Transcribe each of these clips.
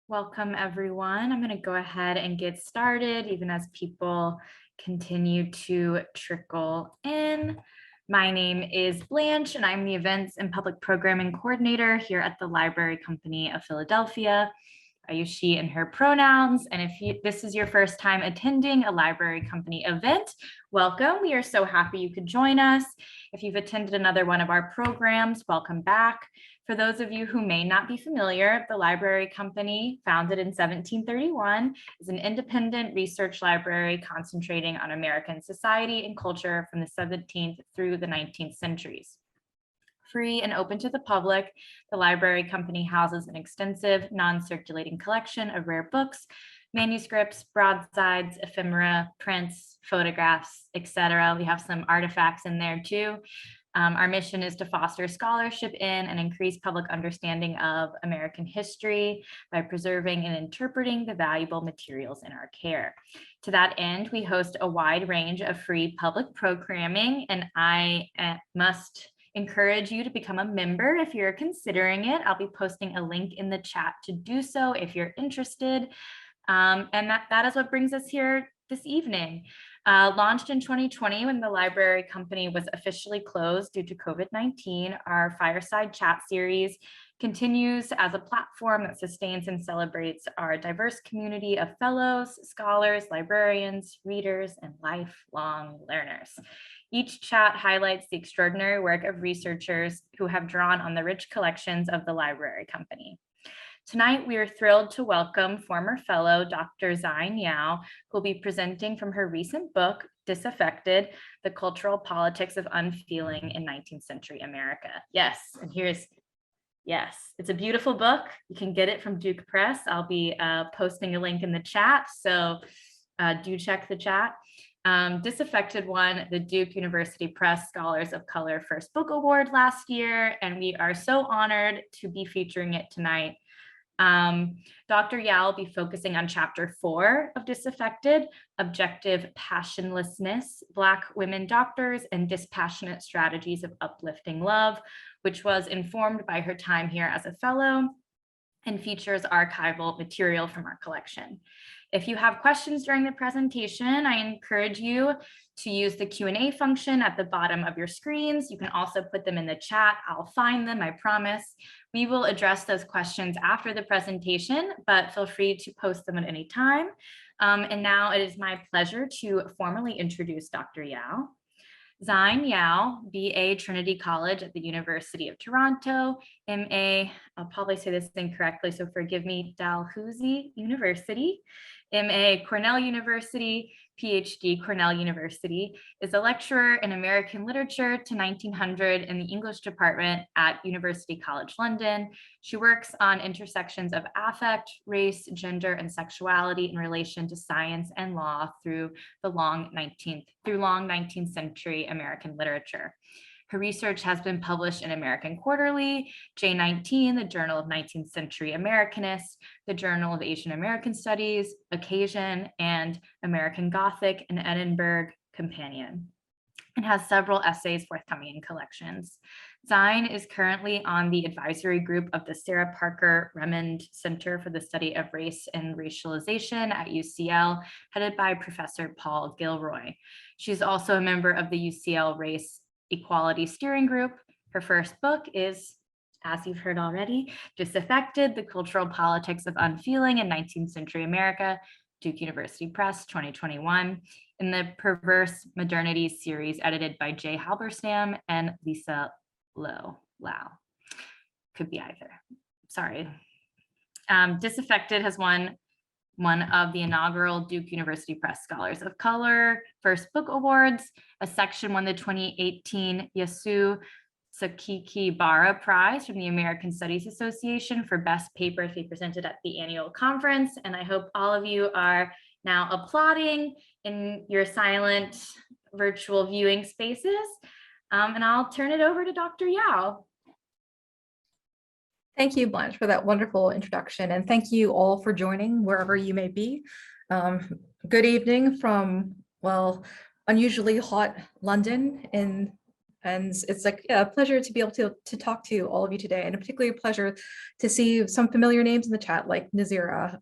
Welcome, everyone. I'm going to go ahead and get started, even as people continue to trickle in. My name is Blanche, and I'm the Events and Public Programming Coordinator here at the Library Company of Philadelphia. I use she and her pronouns, and if this is your first time attending a Library Company event, welcome. We are so happy you could join us. If you've attended another one of our programs, welcome back. For those of you who may not be familiar, the Library Company, founded in 1731, is an independent research library concentrating on American society and culture from the 17th through the 19th centuries. Free and open to the public, the Library Company houses an extensive non-circulating collection of rare books, manuscripts, broadsides, ephemera, prints, photographs, etc. We have some artifacts in there too. Our mission is to foster scholarship in and increase public understanding of American history by preserving and interpreting the valuable materials in our care. To that end, we host a wide range of free public programming, and I must encourage you to become a member if you're considering it. I'll be posting a link in the chat to do so if you're interested. And that is what brings us here this evening. Launched in 2020 when the Library Company was officially closed due to COVID-19, our Fireside chat series continues as a platform that sustains and celebrates our diverse community of fellows, scholars, librarians, readers, and lifelong learners. Each chat highlights the extraordinary work of researchers who have drawn on the rich collections of the Library Company. Tonight, we are thrilled to welcome former fellow Dr. Xine Yao, who will be presenting from her recent book, Disaffected: The Cultural Politics of Unfeeling in 19th Century America. Yes, and yes, it's a beautiful book. You can get it from Duke Press. I'll be posting a link in the chat, so do check the chat. Disaffected won the Duke University Press Scholars of Color First Book Award last year, and we are so honored to be featuring it tonight. Dr. Yao will be focusing on chapter 4 of Disaffected, Objective Passionlessness, Black Women Doctors and Dispassionate Strategies of Uplifting Love, which was informed by her time here as a fellow and features archival material from our collection. If you have questions during the presentation, I encourage you to use the Q&A function at the bottom of your screens. You can also put them in the chat. I'll find them, I promise. We will address those questions after the presentation, but feel free to post them at any time. And now it is my pleasure to formally introduce Dr. Yao. Xine Yao, BA Trinity College at the University of Toronto, MA, I'll probably say this incorrectly, so forgive me, Dalhousie University, MA Cornell University, PhD Cornell University, is a lecturer in American literature to 1900 in the English department at University College London. She works on intersections of affect, race, gender, and sexuality in relation to science and law through long 19th century American literature. Her research has been published in American Quarterly, J19, the Journal of 19th Century Americanists, the Journal of Asian American Studies, Occasion, and American Gothic and Edinburgh Companion, and has several essays forthcoming in collections. Xine is currently on the advisory group of the Sarah Parker Remond Center for the Study of Race and Racialization at UCL, headed by Professor Paul Gilroy. She's also a member of the UCL Race Equality Steering Group. Her first book is, as you've heard already, Disaffected: The Cultural Politics of Unfeeling in 19th Century America, Duke University Press, 2021, in the Perverse Modernities series edited by Jay Halberstam and Lisa Lau. Could be either, sorry. Disaffected has won one of the inaugural Duke University Press Scholars of Color First Book Awards. A section won the 2018 Yasu Sakikibara Prize from the American Studies Association for Best Paper to be presented at the annual conference. And I hope all of you are now applauding in your silent virtual viewing spaces. And I'll turn it over to Dr. Yao. Thank you, Blanche, for that wonderful introduction, and thank you all for joining wherever you may be. Good evening from, well, unusually hot London in And it's like, yeah, a pleasure to be able to talk to all of you today, and a particularly pleasure to see some familiar names in the chat, like Nazira.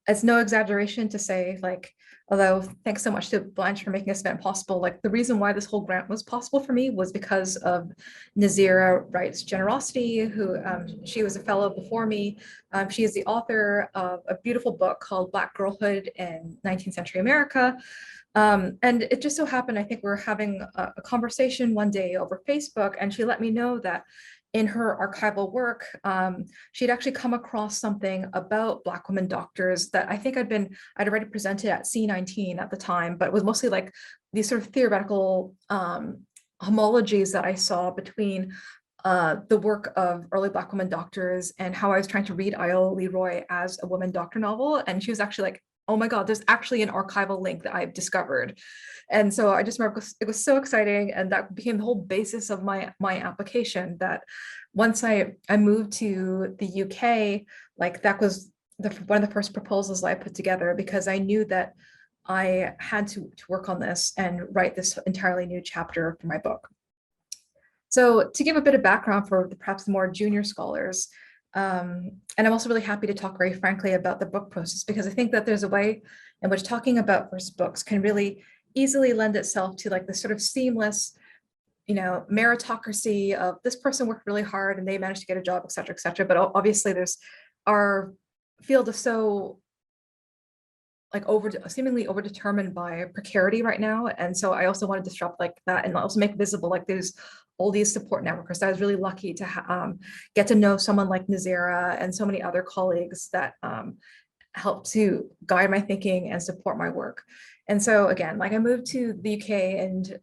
It's no exaggeration to say, like, although thanks so much to Blanche for making this event possible, like the reason why this whole grant was possible for me was because of Nazira Wright's generosity, who she was a fellow before me. She is the author of a beautiful book called Black Girlhood in 19th Century America. And it just so happened, I think we were having a conversation one day over Facebook, and she let me know that in her archival work, she'd actually come across something about Black women doctors that I think I'd already presented at C19 at the time, but it was mostly like these sort of theoretical homologies that I saw between the work of early Black women doctors and how I was trying to read Iola Leroy as a woman doctor novel. And she was actually like, oh my God, there's actually an archival link that I've discovered. And so I just remember it was so exciting. And that became the whole basis of my application, that once I moved to the UK, like that was one of the first proposals I put together, because I knew that I had to work on this and write this entirely new chapter for my book. So to give a bit of background for perhaps the more junior scholars, and I'm also really happy to talk very frankly about the book process, because I think that there's a way in which talking about first books can really easily lend itself to like this sort of seamless, meritocracy of this person worked really hard and they managed to get a job, et cetera, et cetera. But obviously our field is so like seemingly overdetermined by precarity right now. And so I also want to disrupt like that and also make visible like there's all these support networks. I was really lucky to get to know someone like Nazira and so many other colleagues that help to guide my thinking and support my work. And so again, like I moved to the UK and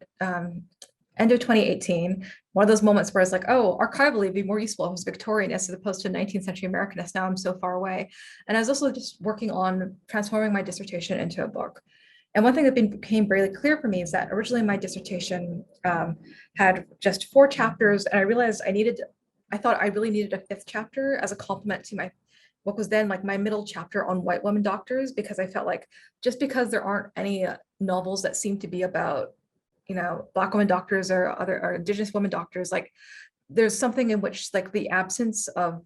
end of 2018, one of those moments where it's like, oh, archivally would be more useful if it was Victorianist as opposed to 19th century Americanist. Now I'm so far away. And I was also just working on transforming my dissertation into a book. And one thing that became really clear for me is that originally my dissertation had just 4 chapters, and I realized I thought I really needed a 5th chapter as a complement to what was then like my middle chapter on white women doctors, because I felt like just because there aren't any novels that seem to be about Black women doctors or Indigenous women doctors, like there's something in which like the absence of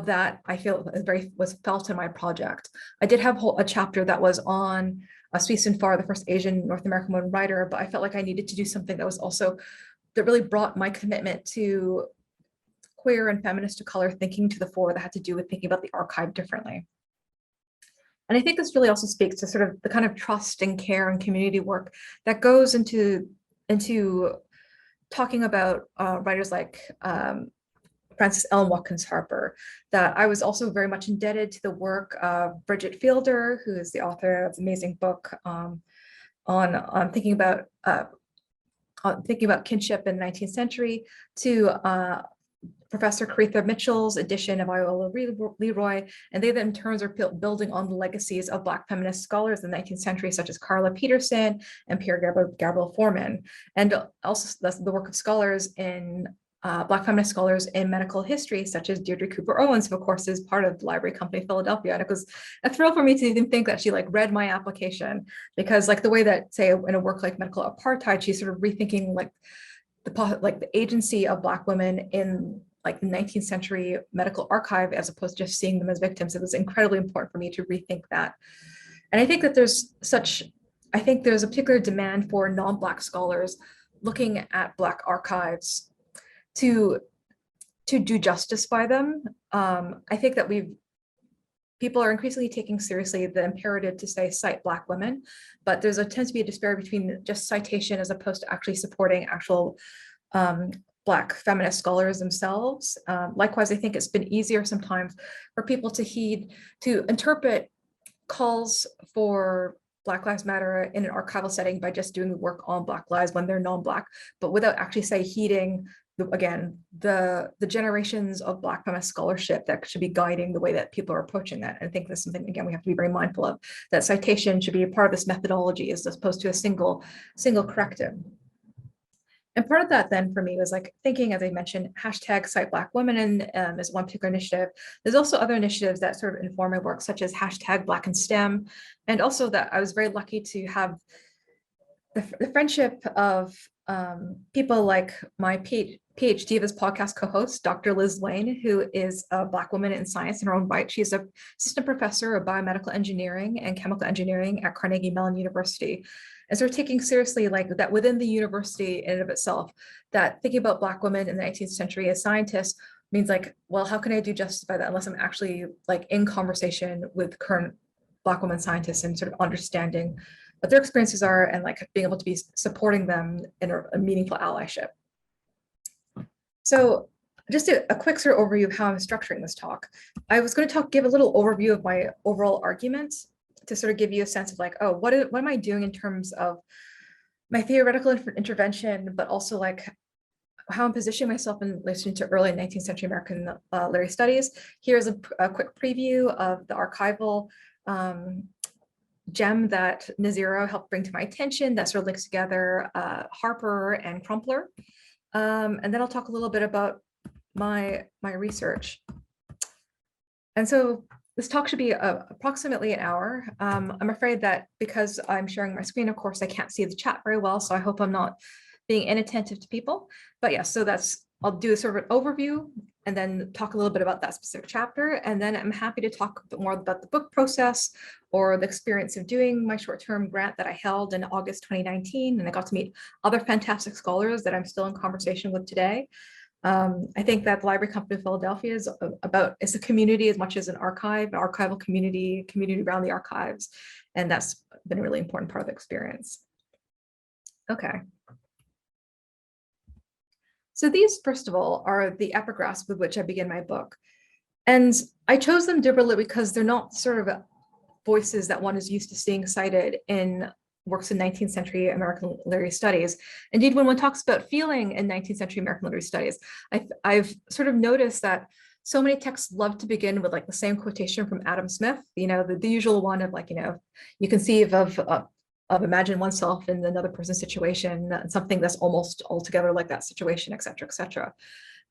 that I feel was felt in my project. I did have a chapter that was on Sui Sin Far, the first Asian North American woman writer, but I felt like I needed to do something that really brought my commitment to queer and feminist to color thinking to the fore, that had to do with thinking about the archive differently. And I think this really also speaks to sort of the kind of trust and care and community work that goes into talking about writers like Ellen Watkins Harper, that I was also very much indebted to the work of Bridget Fielder, who is the author of the amazing book on thinking about kinship in the 19th century, to Professor Caretha Mitchell's edition of Iola Leroy, and they then in turns are building on the legacies of Black feminist scholars in the 19th century, such as Carla Peterson and Pierre Gabriel Foreman, and also that's the work of scholars in Black feminist scholars in medical history, such as Deirdre Cooper Owens, who of course is part of the Library Company of Philadelphia. And it was a thrill for me to even think that she like read my application, because like the way that, say, in a work like Medical Apartheid, she's sort of rethinking like the agency of Black women in like the 19th century medical archive, as opposed to just seeing them as victims. It was incredibly important for me to rethink that. And I think that there's a particular demand for non-Black scholars looking at Black archives to do justice by them. I think that people are increasingly taking seriously the imperative to say cite Black women, but tends to be a disparity between just citation as opposed to actually supporting actual Black feminist scholars themselves. Likewise, I think it's been easier sometimes for people to interpret calls for Black Lives Matter in an archival setting by just doing the work on Black lives when they're non-Black, but without actually heeding the generations of Black feminist scholarship that should be guiding the way that people are approaching that. And I think that's something, again, we have to be very mindful of, that citation should be a part of this methodology as opposed to a single corrective. And part of that then for me was like thinking, as I mentioned, hashtag cite Black women is one particular initiative. There's also other initiatives that sort of inform my work, such as hashtag Black in STEM. And also that I was very lucky to have the friendship of people like my PhDivas podcast co-host, Dr. Liz Lane, who is a Black woman in science in her own right. She's an assistant professor of biomedical engineering and chemical engineering at Carnegie Mellon University. And so we're taking seriously like that within the university in and of itself, that thinking about Black women in the 19th century as scientists means like, well, how can I do justice by that unless I'm actually like in conversation with current Black women scientists and sort of understanding what their experiences are and like being able to be supporting them in a meaningful allyship. So just a quick sort of overview of how I'm structuring this talk. I was going to give a little overview of my overall arguments to sort of give you a sense of like, oh, what am I doing in terms of my theoretical intervention, but also like how I'm positioning myself in relation to early 19th century American literary studies. Here's a quick preview of the archival gem that Naziro helped bring to my attention that sort of links together Harper and Crumpler. And then I'll talk a little bit about my research. And so this talk should be approximately an hour. I'm afraid that because I'm sharing my screen, of course, I can't see the chat very well, so I hope I'm not being inattentive to people. But yeah, so I'll do a sort of an overview and then talk a little bit about that specific chapter. And then I'm happy to talk a bit more about the book process or the experience of doing my short-term grant that I held in August 2019. And I got to meet other fantastic scholars that I'm still in conversation with today. I think that the Library Company of Philadelphia is it's a community as much as an archive, an archival community around the archives. And that's been a really important part of the experience. Okay. So these, first of all, are the epigraphs with which I begin my book. And I chose them deliberately because they're not sort of voices that one is used to seeing cited in works in 19th century American literary studies. Indeed, when one talks about feeling in 19th century American literary studies, I've sort of noticed that so many texts love to begin with like the same quotation from Adam Smith, the usual one of like, you conceive of imagine oneself in another person's situation, something that's almost altogether like that situation, et cetera, et cetera.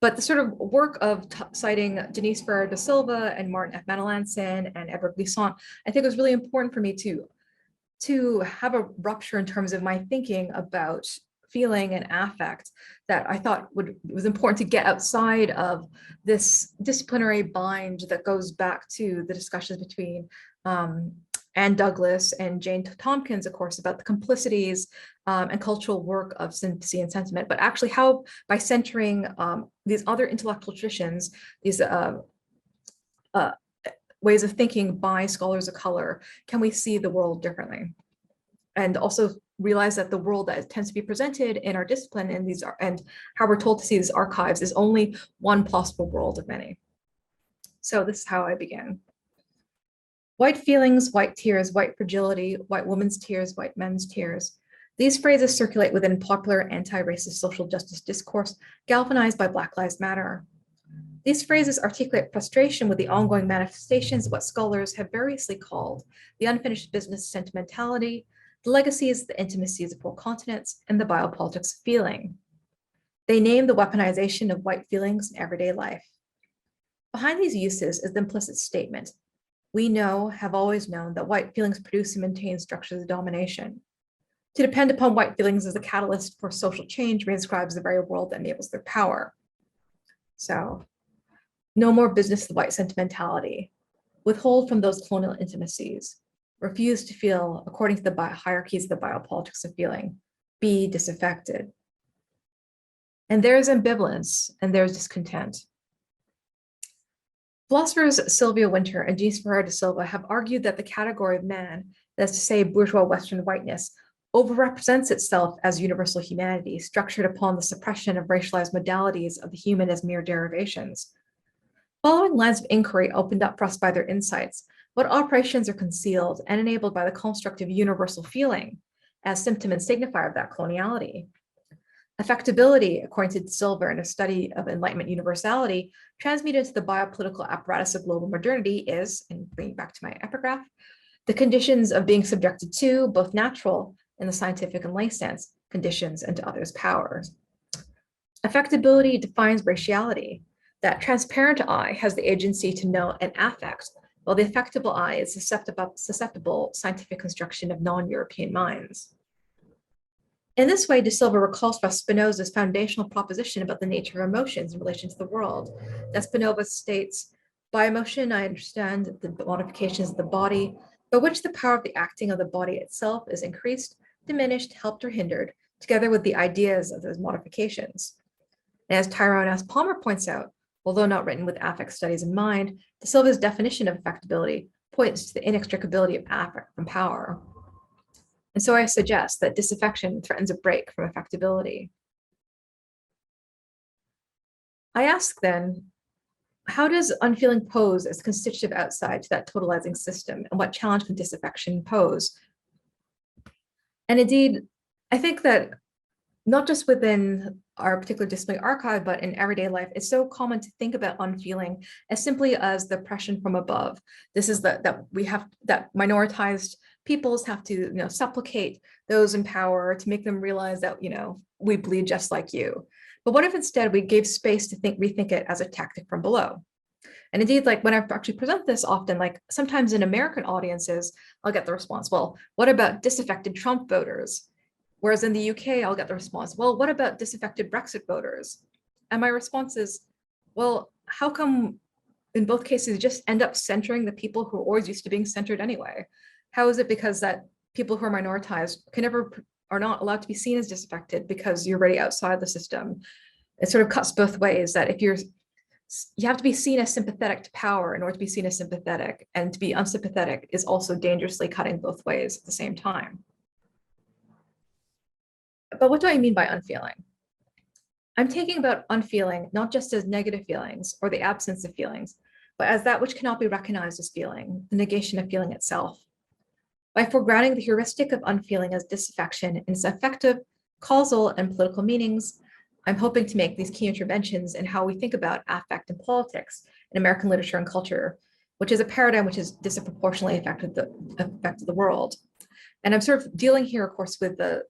But the sort of work of citing Denise Ferrer da Silva and Martin F. Menelanson and Edward Glissant, I think was really important for me to have a rupture in terms of my thinking about feeling and affect that I thought it was important to get outside of this disciplinary bind that goes back to the discussions between Anne Douglas and Jane Tompkins, of course, about the complicities and cultural work of sympathy and sentiment, but actually how by centering these other intellectual traditions, these ways of thinking by scholars of color, can we see the world differently? And also realize that the world that tends to be presented in our discipline and how we're told to see these archives is only one possible world of many. So this is how I began. White feelings, white tears, white fragility, white woman's tears, white men's tears. These phrases circulate within popular anti-racist social justice discourse galvanized by Black Lives Matter. These phrases articulate frustration with the ongoing manifestations of what scholars have variously called the unfinished business sentimentality, the legacies, the intimacies of four continents, and the biopolitics of feeling. They name the weaponization of white feelings in everyday life. Behind these uses is the implicit statement: we have always known that white feelings produce and maintain structures of domination. To depend upon white feelings as a catalyst for social change reinscribes the very world that enables their power. So, no more business of white sentimentality. Withhold from those colonial intimacies. Refuse to feel according to the hierarchies of the biopolitics of feeling. Be disaffected. And there's ambivalence and there's discontent. Philosophers Sylvia Wynter and Denise Ferrer da Silva have argued that the category of man, that is to say bourgeois Western whiteness, overrepresents itself as universal humanity, structured upon the suppression of racialized modalities of the human as mere derivations. Following lines of inquiry opened up for us by their insights, what operations are concealed and enabled by the construct of universal feeling as symptom and signifier of that coloniality? Affectability, according to Silver in a study of Enlightenment universality, transmuted to the biopolitical apparatus of global modernity is, and bringing back to my epigraph, the conditions of being subjected to, both natural in the scientific and lay sense, conditions and to others' powers. Affectability defines raciality. That transparent eye has the agency to know and affect, while the affectable eye is susceptible scientific construction of non-European minds. In this way, De Silva recalls for us Spinoza's foundational proposition about the nature of emotions in relation to the world. That Spinoza states, by emotion, I understand the modifications of the body, by which the power of the acting of the body itself is increased, diminished, helped, or hindered, together with the ideas of those modifications. And as Tyrone S. Palmer points out, although not written with affect studies in mind, De Silva's definition of affectability points to the inextricability of affect from power. And so I suggest that disaffection threatens a break from affectability. I ask then, how does unfeeling pose as a constitutive outside to that totalizing system, and what challenge can disaffection pose? And indeed, I think that not just within our particular discipline archive, but in everyday life, it's so common to think about unfeeling as simply as the oppression from above. This is that minoritized peoples have to, supplicate those in power to make them realize that, we bleed just like you. But what if instead we gave space to rethink it as a tactic from below? And indeed, when I actually present this often, sometimes in American audiences, I'll get the response, well, what about disaffected Trump voters? Whereas in the UK, I'll get the response, well, what about disaffected Brexit voters? And my response is, well, how come in both cases you just end up centering the people who are always used to being centered anyway? How is it because that people who are minoritized are not allowed to be seen as disaffected because you're already outside the system? It sort of cuts both ways, that you have to be seen as sympathetic to power in order to be seen as sympathetic, and to be unsympathetic is also dangerously cutting both ways at the same time. But what do I mean by unfeeling? I'm taking about unfeeling not just as negative feelings or the absence of feelings, but as that which cannot be recognized as feeling, the negation of feeling itself. By foregrounding the heuristic of unfeeling as disaffection in its affective, causal, and political meanings, I'm hoping to make these key interventions in how we think about affect and politics in American literature and culture, which is a paradigm which has disproportionately affected the world. And I'm sort of dealing here, of course, with the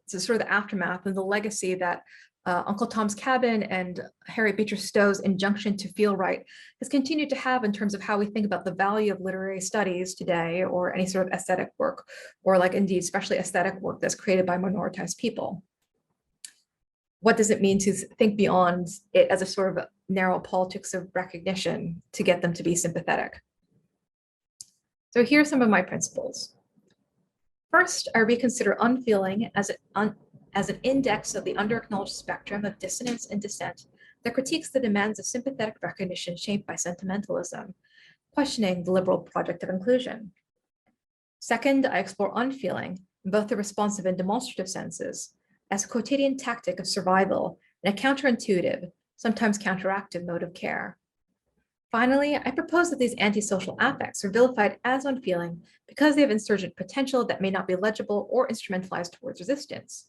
aftermath and the legacy that Uncle Tom's Cabin and Harriet Beecher Stowe's injunction to feel right has continued to have in terms of how we think about the value of literary studies today, or any sort of aesthetic work, or indeed, especially aesthetic work that's created by minoritized people. What does it mean to think beyond it as a sort of narrow politics of recognition to get them to be sympathetic? So here are some of my principles. First, I reconsider unfeeling as an index of the under-acknowledged spectrum of dissonance and dissent that critiques the demands of sympathetic recognition shaped by sentimentalism, questioning the liberal project of inclusion. Second, I explore unfeeling in both the responsive and demonstrative senses as a quotidian tactic of survival and a counterintuitive, sometimes counteractive mode of care. Finally, I propose that these antisocial affects are vilified as unfeeling because they have insurgent potential that may not be legible or instrumentalized towards resistance.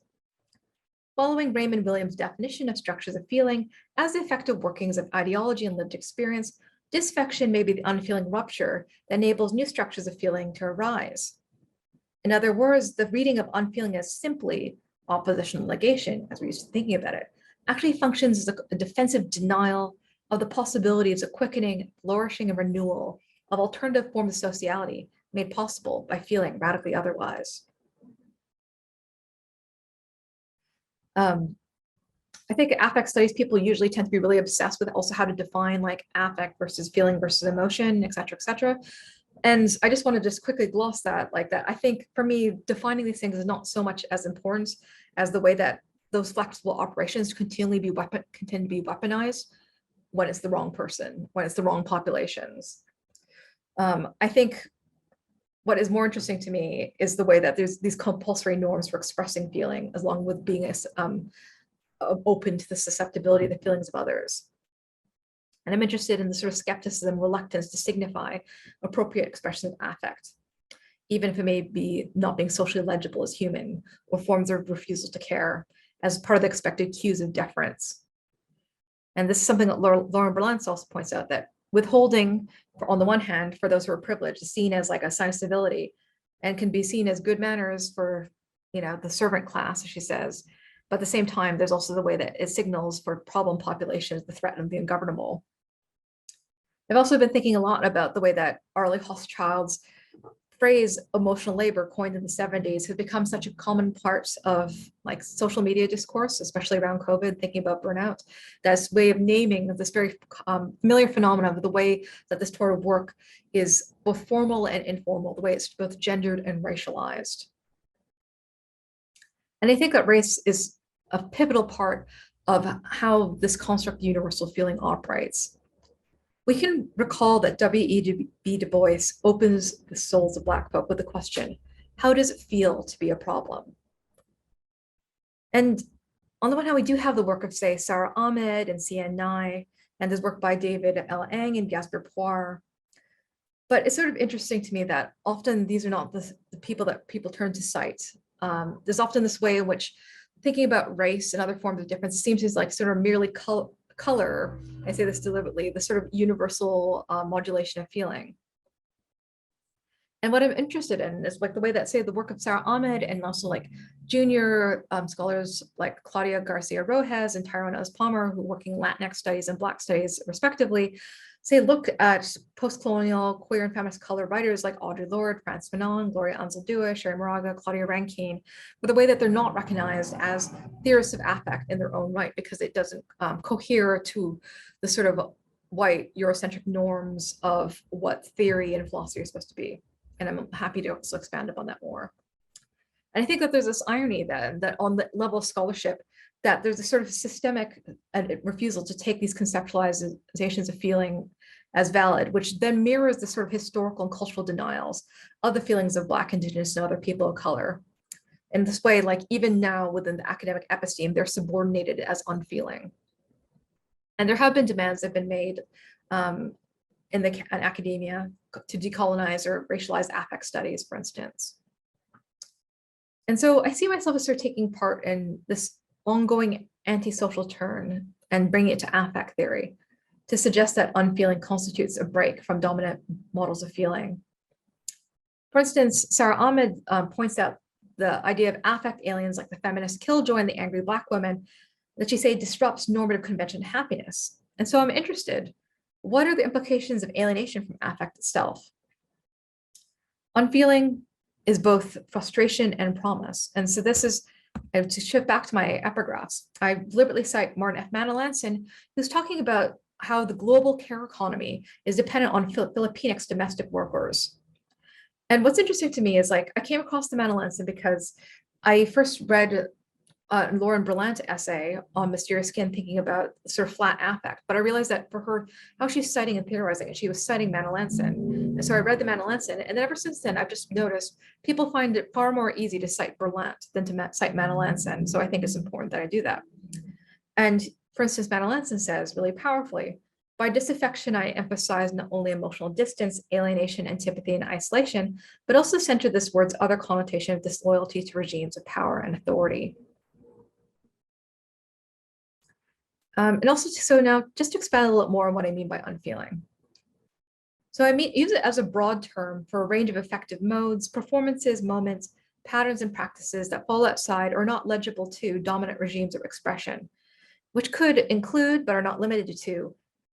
Following Raymond Williams' definition of structures of feeling as the effective workings of ideology and lived experience, disaffection may be the unfeeling rupture that enables new structures of feeling to arise. In other words, the reading of unfeeling as simply oppositional negation, as we're used to thinking about it, actually functions as a defensive denial of the possibilities of quickening, flourishing, and renewal of alternative forms of sociality made possible by feeling radically otherwise. I think affect studies people usually tend to be really obsessed with also how to define affect versus feeling versus emotion, et cetera, et cetera. And I just want to just quickly gloss that I think for me, defining these things is not so much as important as the way that those flexible operations continue to be weaponized when it's the wrong person, when it's the wrong populations. I think what is more interesting to me is the way that there's these compulsory norms for expressing feeling, as long with being open to the susceptibility of the feelings of others. And I'm interested in the sort of skepticism, reluctance to signify appropriate expressions of affect, even if it may be not being socially legible as human, or forms of refusal to care as part of the expected cues of deference. And this is something that Lauren Berlantz also points out, that withholding, on the one hand, for those who are privileged, is seen as a sign of civility and can be seen as good manners for the servant class, as she says. But at the same time, there's also the way that it signals for problem populations the threat of the ungovernable. I've also been thinking a lot about the way that Arlie Hochschild's phrase emotional labor coined in the 70s has become such a common part of like social media discourse, especially around COVID, thinking about burnout. That's way of naming of this very familiar phenomenon of the way that this sort of work is both formal and informal, the way it's both gendered and racialized. And I think that race is a pivotal part of how this construct of universal feeling operates. We can recall that W.E.B. Du Bois opens the souls of Black folk with the question, how does it feel to be a problem? And on the one hand, we do have the work of, say, Sarah Ahmed and C.N. Nye, and there's work by David L. Eng and Gasper Poir. But it's sort of interesting to me that often these are not the people that people turn to cite. There's often this way in which thinking about race and other forms of difference seems to like sort of merely color, I say this deliberately, the sort of universal modulation of feeling. And what I'm interested in is like the way that, say, the work of Sarah Ahmed and also like junior scholars like Claudia Garcia Rojas and Tyrone Ellis Palmer, who are working Latinx studies and Black studies respectively, say, look at post-colonial queer and feminist color writers like Audre Lorde, France Fanon, Gloria Anzaldúa, Sherry Moraga, Claudia Rankine, with the way that they're not recognized as theorists of affect in their own right, because it doesn't cohere to the sort of white Eurocentric norms of what theory and philosophy are supposed to be. And I'm happy to also expand upon that more. And I think that there's this irony then that on the level of scholarship, that there's a sort of systemic refusal to take these conceptualizations of feeling as valid, which then mirrors the sort of historical and cultural denials of the feelings of Black, Indigenous, and other people of color. In this way, like even now within the academic episteme, they're subordinated as unfeeling. And there have been demands that have been made in academia to decolonize or racialize affect studies, for instance. And so I see myself as sort of taking part in this ongoing antisocial turn and bringing it to affect theory to suggest that unfeeling constitutes a break from dominant models of feeling. For instance, Sarah Ahmed points out the idea of affect aliens like the feminist killjoy and the angry Black woman that she say disrupts normative convention happiness. And so I'm interested, what are the implications of alienation from affect itself? Unfeeling is both frustration and promise. And so this is, to shift back to my epigraphs, I deliberately cite Martin F. Manalanson, who's talking about how the global care economy is dependent on Filipinx domestic workers. And what's interesting to me is like, I came across the Manalanson because I first read Lauren Berlant's essay on mysterious skin, thinking about sort of flat affect. But I realized that for her, how she's citing and theorizing it, she was citing Manalanson. And so I read the Manalanson, and then ever since then, I've just noticed people find it far more easy to cite Berlant than to cite Manalanson. So I think it's important that I do that. And for instance, Manalanson says really powerfully, by disaffection, I emphasize not only emotional distance, alienation, antipathy, and isolation, but also center this word's other connotation of disloyalty to regimes of power and authority. And also, so now just to expand a little more on what I mean by unfeeling. So I use it as a broad term for a range of affective modes, performances, moments, patterns, and practices that fall outside or are not legible to dominant regimes of expression, which could include, but are not limited to,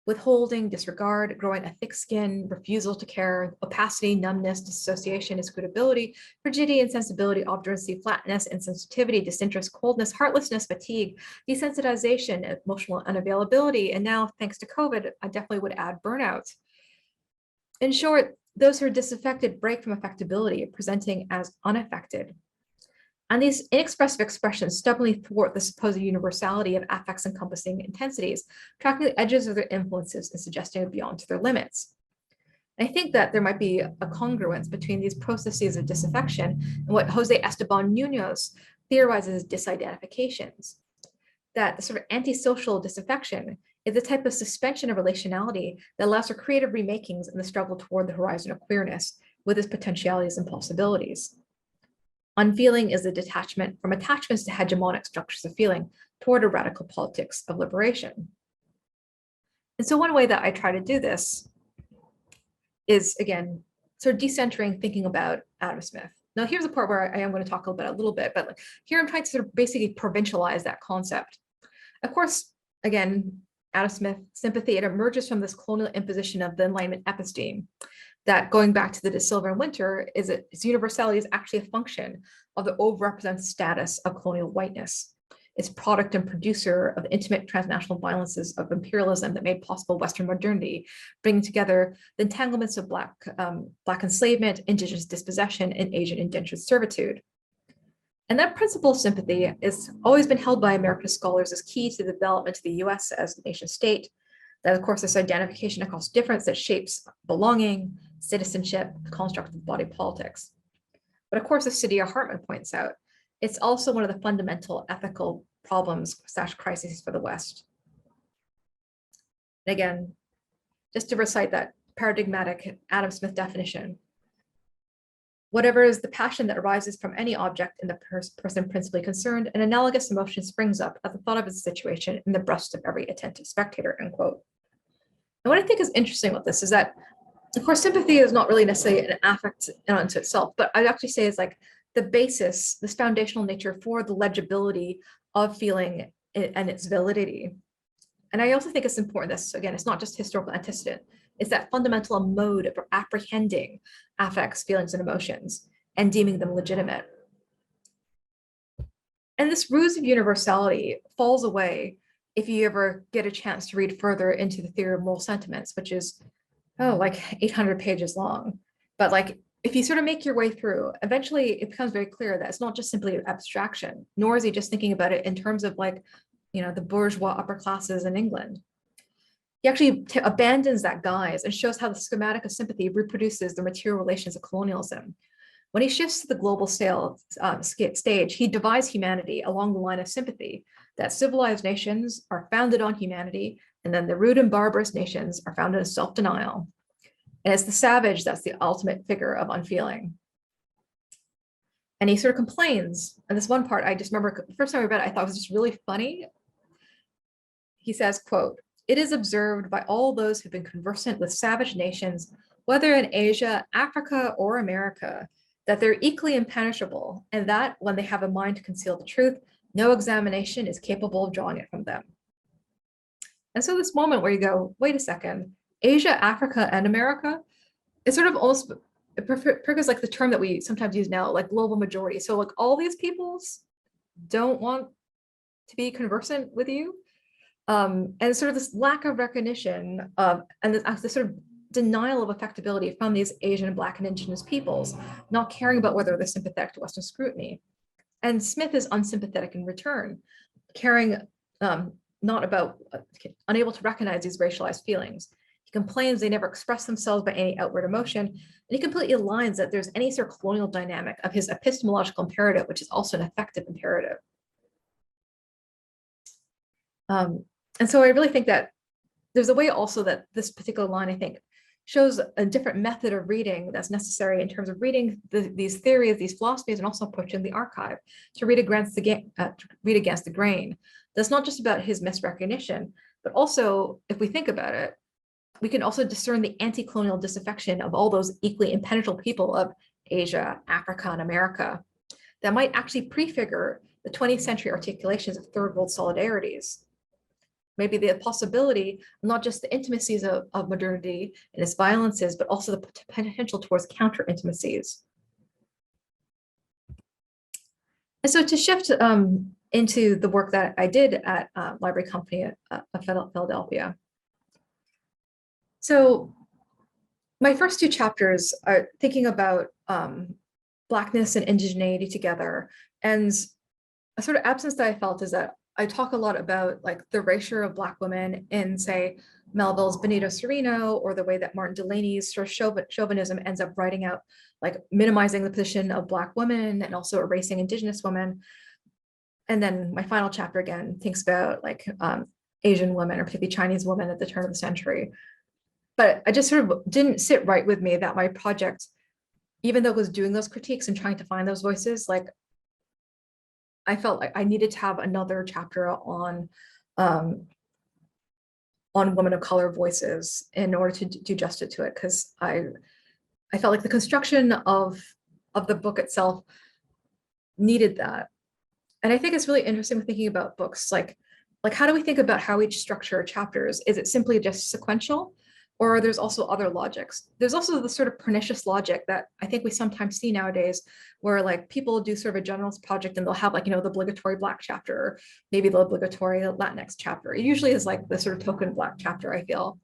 withholding, disregard, growing a thick skin, refusal to care, opacity, numbness, dissociation, inscrutability, rigidity, insensibility, obduracy, flatness, insensitivity, disinterest, coldness, heartlessness, fatigue, desensitization, emotional unavailability, and now, thanks to COVID, I definitely would add burnout. In short, those who are disaffected break from affectability, presenting as unaffected. And these inexpressive expressions stubbornly thwart the supposed universality of affects encompassing intensities, tracking the edges of their influences and suggesting a beyond to their limits. And I think that there might be a congruence between these processes of disaffection and what Jose Esteban Munoz theorizes as disidentifications, that the sort of antisocial disaffection is the type of suspension of relationality that allows for creative remakings in the struggle toward the horizon of queerness with its potentialities and possibilities. Unfeeling is a detachment from attachments to hegemonic structures of feeling toward a radical politics of liberation. And so one way that I try to do this is, again, sort of decentering thinking about Adam Smith. Now, here's the part where I am going to talk about a little bit, but here I'm trying to sort of basically provincialize that concept. Of course, again, Adam Smith sympathy, it emerges from this colonial imposition of the Enlightenment episteme that going back to the De Silva and Winter is that its universality is actually a function of the overrepresented status of colonial whiteness. Its product and producer of intimate transnational violences of imperialism that made possible Western modernity, bringing together the entanglements of Black enslavement, Indigenous dispossession, and Asian indentured servitude. And that principle of sympathy has always been held by American scholars as key to the development of the US as a nation state. That, of course, this identification across difference that shapes belonging, citizenship, the construct of body politics. But of course, as Saidiya Hartman points out, it's also one of the fundamental ethical problems / crises for the West. And again, just to recite that paradigmatic Adam Smith definition, whatever is the passion that arises from any object in the person principally concerned, an analogous emotion springs up at the thought of its situation in the breast of every attentive spectator, end quote. And what I think is interesting about this is that, of course, sympathy is not really necessarily an affect unto itself, but I'd actually say is like the basis, this foundational nature for the legibility of feeling and its validity. And I also think it's important that, again, it's not just historical antecedent, it's that fundamental mode of apprehending affects, feelings, and emotions and deeming them legitimate. And this ruse of universality falls away if you ever get a chance to read further into the theory of moral sentiments, which is, like 800 pages long. But like, if you sort of make your way through, eventually it becomes very clear that it's not just simply abstraction, nor is he just thinking about it in terms of like, the bourgeois upper classes in England. He actually abandons that guise and shows how the schematic of sympathy reproduces the material relations of colonialism. When he shifts to the global stage, he divides humanity along the line of sympathy, that civilized nations are founded on humanity, and then the rude and barbarous nations are founded in self-denial. And it's the savage that's the ultimate figure of Unfeeling. And he sort of complains, and this one part, I just remember the first time I read it, I thought it was just really funny. He says, quote, "It is observed by all those who've been conversant with savage nations, whether in Asia, Africa, or America, that they're equally impenetrable, and that when they have a mind to conceal the truth, no examination is capable of drawing it from them." And so this moment where you go, wait a second, Asia, Africa, and America, it's sort of almost, because like the term that we sometimes use now, like global majority. So like all these peoples don't want to be conversant with you. And sort of this lack of recognition of, and this sort of denial of affectability from these Asian, Black, and Indigenous peoples, not caring about whether they're sympathetic to Western scrutiny. And Smith is unsympathetic in return, caring not about, unable to recognize these racialized feelings. He complains they never express themselves by any outward emotion, and he completely aligns that there's any sort of colonial dynamic of his epistemological imperative, which is also an effective imperative. And so I really think that there's a way also that this particular line, I think, shows a different method of reading that's necessary in terms of reading these theories, these philosophies, and also approaching the archive to read against the grain. That's not just about his misrecognition, but also, if we think about it, we can also discern the anti-colonial disaffection of all those equally impenetrable people of Asia, Africa, and America that might actually prefigure the 20th century articulations of third world solidarities. Maybe the possibility, not just the intimacies of modernity and its violences, but also the potential towards counter intimacies. And so to shift into the work that I did at Library Company of Philadelphia. So my first two chapters are thinking about Blackness and indigeneity together. And a sort of absence that I felt is that I talk a lot about like the erasure of Black women in, say, Melville's Benito Cereno, or the way that Martin Delany's sort of chauvinism ends up writing out, like minimizing the position of Black women and also erasing Indigenous women. And then my final chapter again thinks about like Asian women, or particularly Chinese women at the turn of the century. But I just sort of didn't sit right with me that my project, even though it was doing those critiques and trying to find those voices, like I felt like I needed to have another chapter on women of color voices in order to do justice to it, because I felt like the construction of the book itself needed that. And I think it's really interesting when thinking about books, like how do we think about how we structure chapters? Is it simply just sequential? Or there's also other logics. There's also the sort of pernicious logic that I think we sometimes see nowadays, where like people do sort of a generalist project and they'll have like, the obligatory Black chapter, or maybe the obligatory Latinx chapter. It usually is like the sort of token Black chapter, I feel.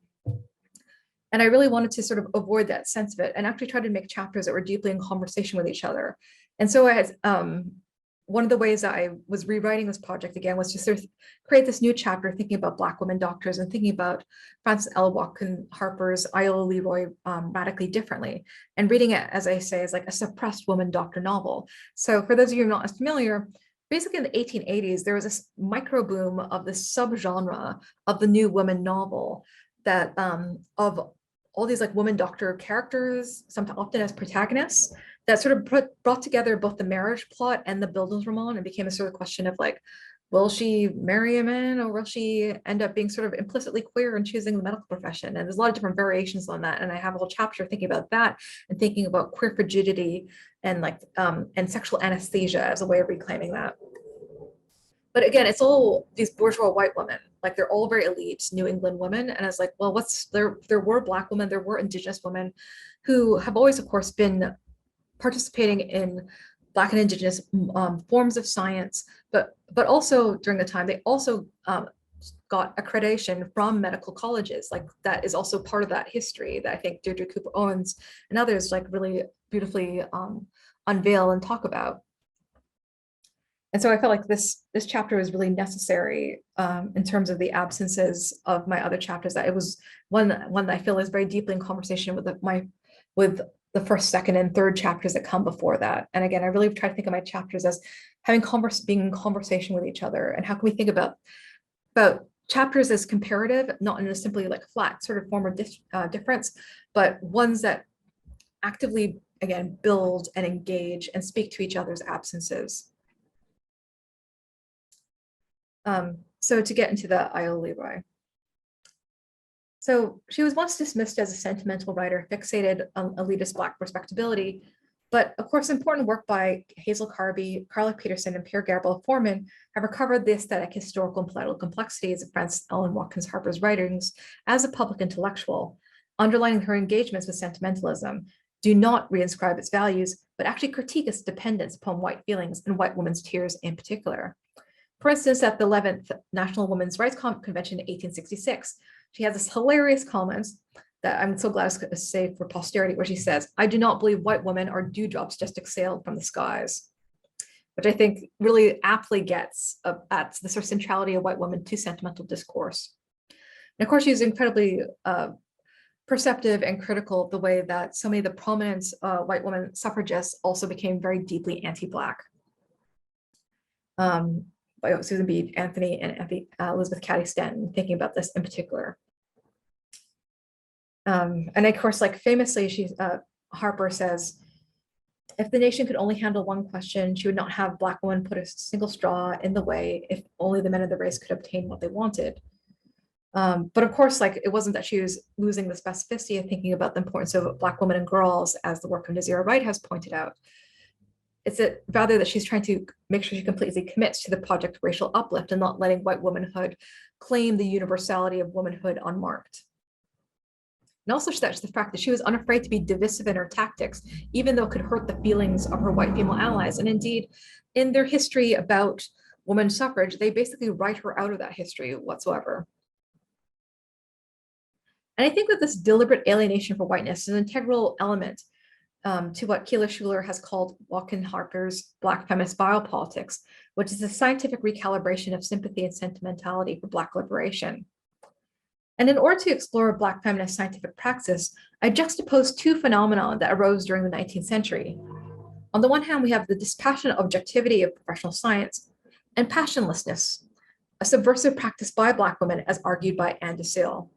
And I really wanted to sort of avoid that sense of it and actually try to make chapters that were deeply in conversation with each other. And so I had, one of the ways that I was rewriting this project again was to sort of create this new chapter thinking about Black women doctors and thinking about Ellen Watkins Harper's Iola Leroy radically differently, and reading it, as I say, as like a suppressed woman doctor novel. So for those of you who are not as familiar, basically in the 1880s, there was this micro boom of this subgenre of the new woman novel that of all these like woman doctor characters, sometimes often as protagonists, that sort of brought together both the marriage plot and the Bildungsroman, and became a sort of question of like, will she marry a man, or will she end up being sort of implicitly queer and choosing the medical profession? And there's a lot of different variations on that. And I have a whole chapter thinking about that and thinking about queer frigidity and like and sexual anesthesia as a way of reclaiming that. But again, it's all these bourgeois white women, like they're all very elite New England women. And I was like, well, there were Black women, there were Indigenous women who have always, of course, been participating in Black and Indigenous forms of science, but also during the time, they also got accreditation from medical colleges. Like that is also part of that history that I think Deirdre Cooper Owens and others like really beautifully unveil and talk about. And so I felt like this chapter was really necessary in terms of the absences of my other chapters. That it was one that I feel is very deeply in conversation with the first, second, and third chapters that come before that. And again, I really try to think of my chapters as being in conversation with each other. And how can we think about chapters as comparative, not in a simply like flat sort of form of difference, but ones that actively, again, build and engage and speak to each other's absences. So to get into the Iola Leroy. So she was once dismissed as a sentimental writer, fixated on elitist Black respectability. But of course, important work by Hazel Carby, Carla Peterson, and Pierre Gabriel Foreman have recovered the aesthetic, historical, and political complexities of Frances Ellen Watkins Harper's writings as a public intellectual, underlining her engagements with sentimentalism, do not reinscribe its values, but actually critique its dependence upon white feelings and white women's tears in particular. For instance, at the 11th National Women's Rights Convention in 1866, she has this hilarious comment that I'm so glad to say for posterity, where she says, "I do not believe white women are dewdrops just exhaled from the skies," which I think really aptly gets at the sort of centrality of white women to sentimental discourse. And of course, she's incredibly perceptive and critical of the way that so many of the prominent white women suffragists also became very deeply anti-Black. By Susan B. Anthony and Elizabeth Cady Stanton, thinking about this in particular. And of course, like famously, Harper says, if the nation could only handle one question, she would not have Black women put a single straw in the way if only the men of the race could obtain what they wanted. But of course, like it wasn't that she was losing the specificity of thinking about the importance of Black women and girls, as the work of Nazira Wright has pointed out. It's rather that she's trying to make sure she completely commits to the project of racial uplift and not letting white womanhood claim the universality of womanhood unmarked. And also that's the fact that she was unafraid to be divisive in her tactics, even though it could hurt the feelings of her white female allies. And indeed, in their history about women's suffrage, they basically write her out of that history whatsoever. And I think that this deliberate alienation for whiteness is an integral element to what Keila Schuler has called Watkins Harper's Black feminist biopolitics, which is a scientific recalibration of sympathy and sentimentality for Black liberation. And in order to explore Black feminist scientific praxis, I juxtaposed two phenomena that arose during the 19th century. On the one hand, we have the dispassionate objectivity of professional science and passionlessness, a subversive practice by Black women as argued by Anne Desil.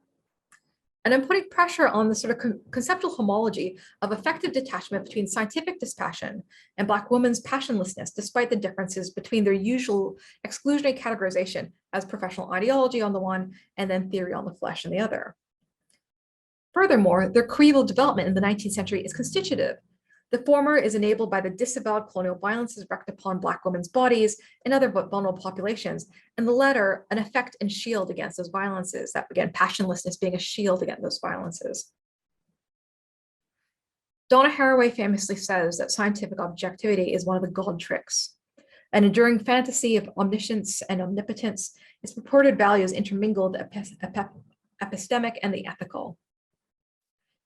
And I'm putting pressure on the sort of conceptual homology of effective detachment between scientific dispassion and Black women's passionlessness, despite the differences between their usual exclusionary categorization as professional ideology on the one and then theory on the flesh on the other. Furthermore, their creedal development in the 19th century is constitutive. The former is enabled by the disavowed colonial violences wreaked upon Black women's bodies and other vulnerable populations, and the latter an effect and shield against those violences, that again, passionlessness being a shield against those violences. Donna Haraway famously says that scientific objectivity is one of the God tricks. An enduring fantasy of omniscience and omnipotence, its purported values intermingled the epistemic and the ethical.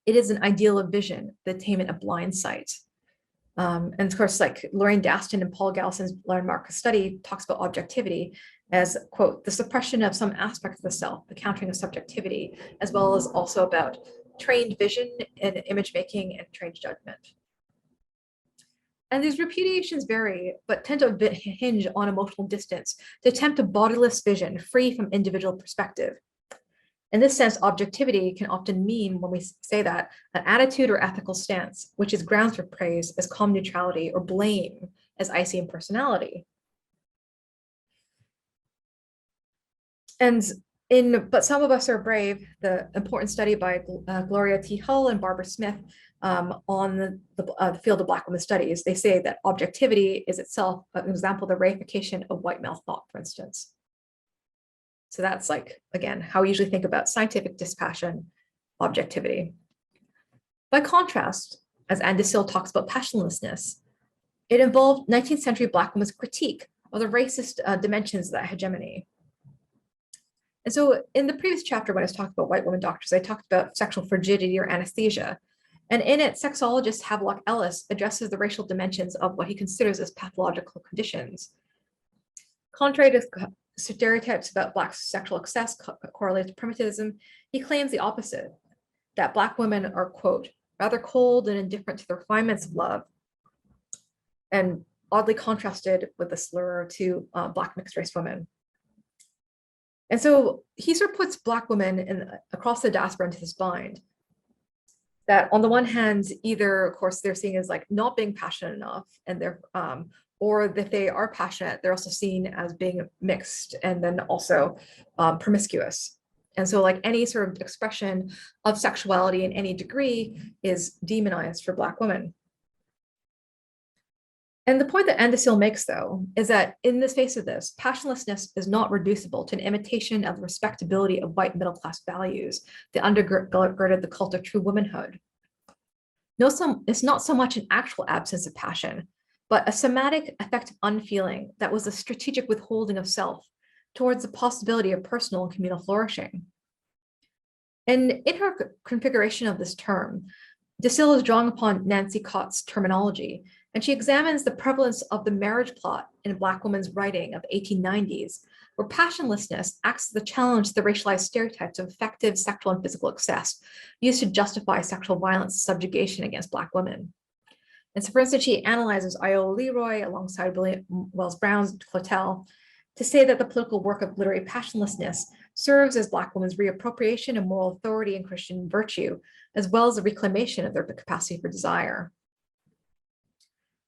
It is an ideal of vision, the attainment of blind sight. And of course, like Lorraine Daston and Paul Gallison's landmark study talks about objectivity as, quote, the suppression of some aspect of the self, the countering of subjectivity, as well as also about trained vision and image making and trained judgment. And these repudiations vary, but tend to hinge on emotional distance to attempt a bodiless vision free from individual perspective. In this sense, objectivity can often mean, when we say that, an attitude or ethical stance, which is grounds for praise as calm neutrality or blame as icy impersonality. But Some of Us Are Brave, the important study by Gloria T. Hull and Barbara Smith on the field of Black women studies, they say that objectivity is itself an example of the reification of white male thought, for instance. So that's like, again, how we usually think about scientific dispassion, objectivity. By contrast, as Anne Desil talks about passionlessness, it involved 19th century Black women's critique of the racist dimensions of that hegemony. And so in the previous chapter, when I was talking about white women doctors, I talked about sexual frigidity or anesthesia. And in it, sexologist Havelock Ellis addresses the racial dimensions of what he considers as pathological conditions. Contrary to stereotypes about Black sexual excess correlated to primitivism, he claims the opposite, that Black women are, quote, rather cold and indifferent to the refinements of love, and oddly contrasted with the slur to Black mixed race women. And so he sort of puts Black women across the diaspora into this bind, that on the one hand, either, of course, they're seen as like not being passionate enough, and they're or if they are passionate, they're also seen as being mixed and then also promiscuous. And so like any sort of expression of sexuality in any degree is demonized for Black women. And the point that Anne Desil makes, though, is that in the face of this, passionlessness is not reducible to an imitation of the respectability of white middle-class values that undergirded the cult of true womanhood. It's not so much an actual absence of passion, but a somatic affective unfeeling that was a strategic withholding of self towards the possibility of personal and communal flourishing. And in her configuration of this term, Desil is drawing upon Nancy Cott's terminology, and she examines the prevalence of the marriage plot in Black women's writing of the 1890s, where passionlessness acts as the challenge to the racialized stereotypes of effective sexual and physical excess used to justify sexual violence and subjugation against Black women. And so, for instance, she analyzes Iola Leroy alongside William Wells Brown's Clotel to say that the political work of literary passionlessness serves as Black women's reappropriation of moral authority and Christian virtue, as well as the reclamation of their capacity for desire.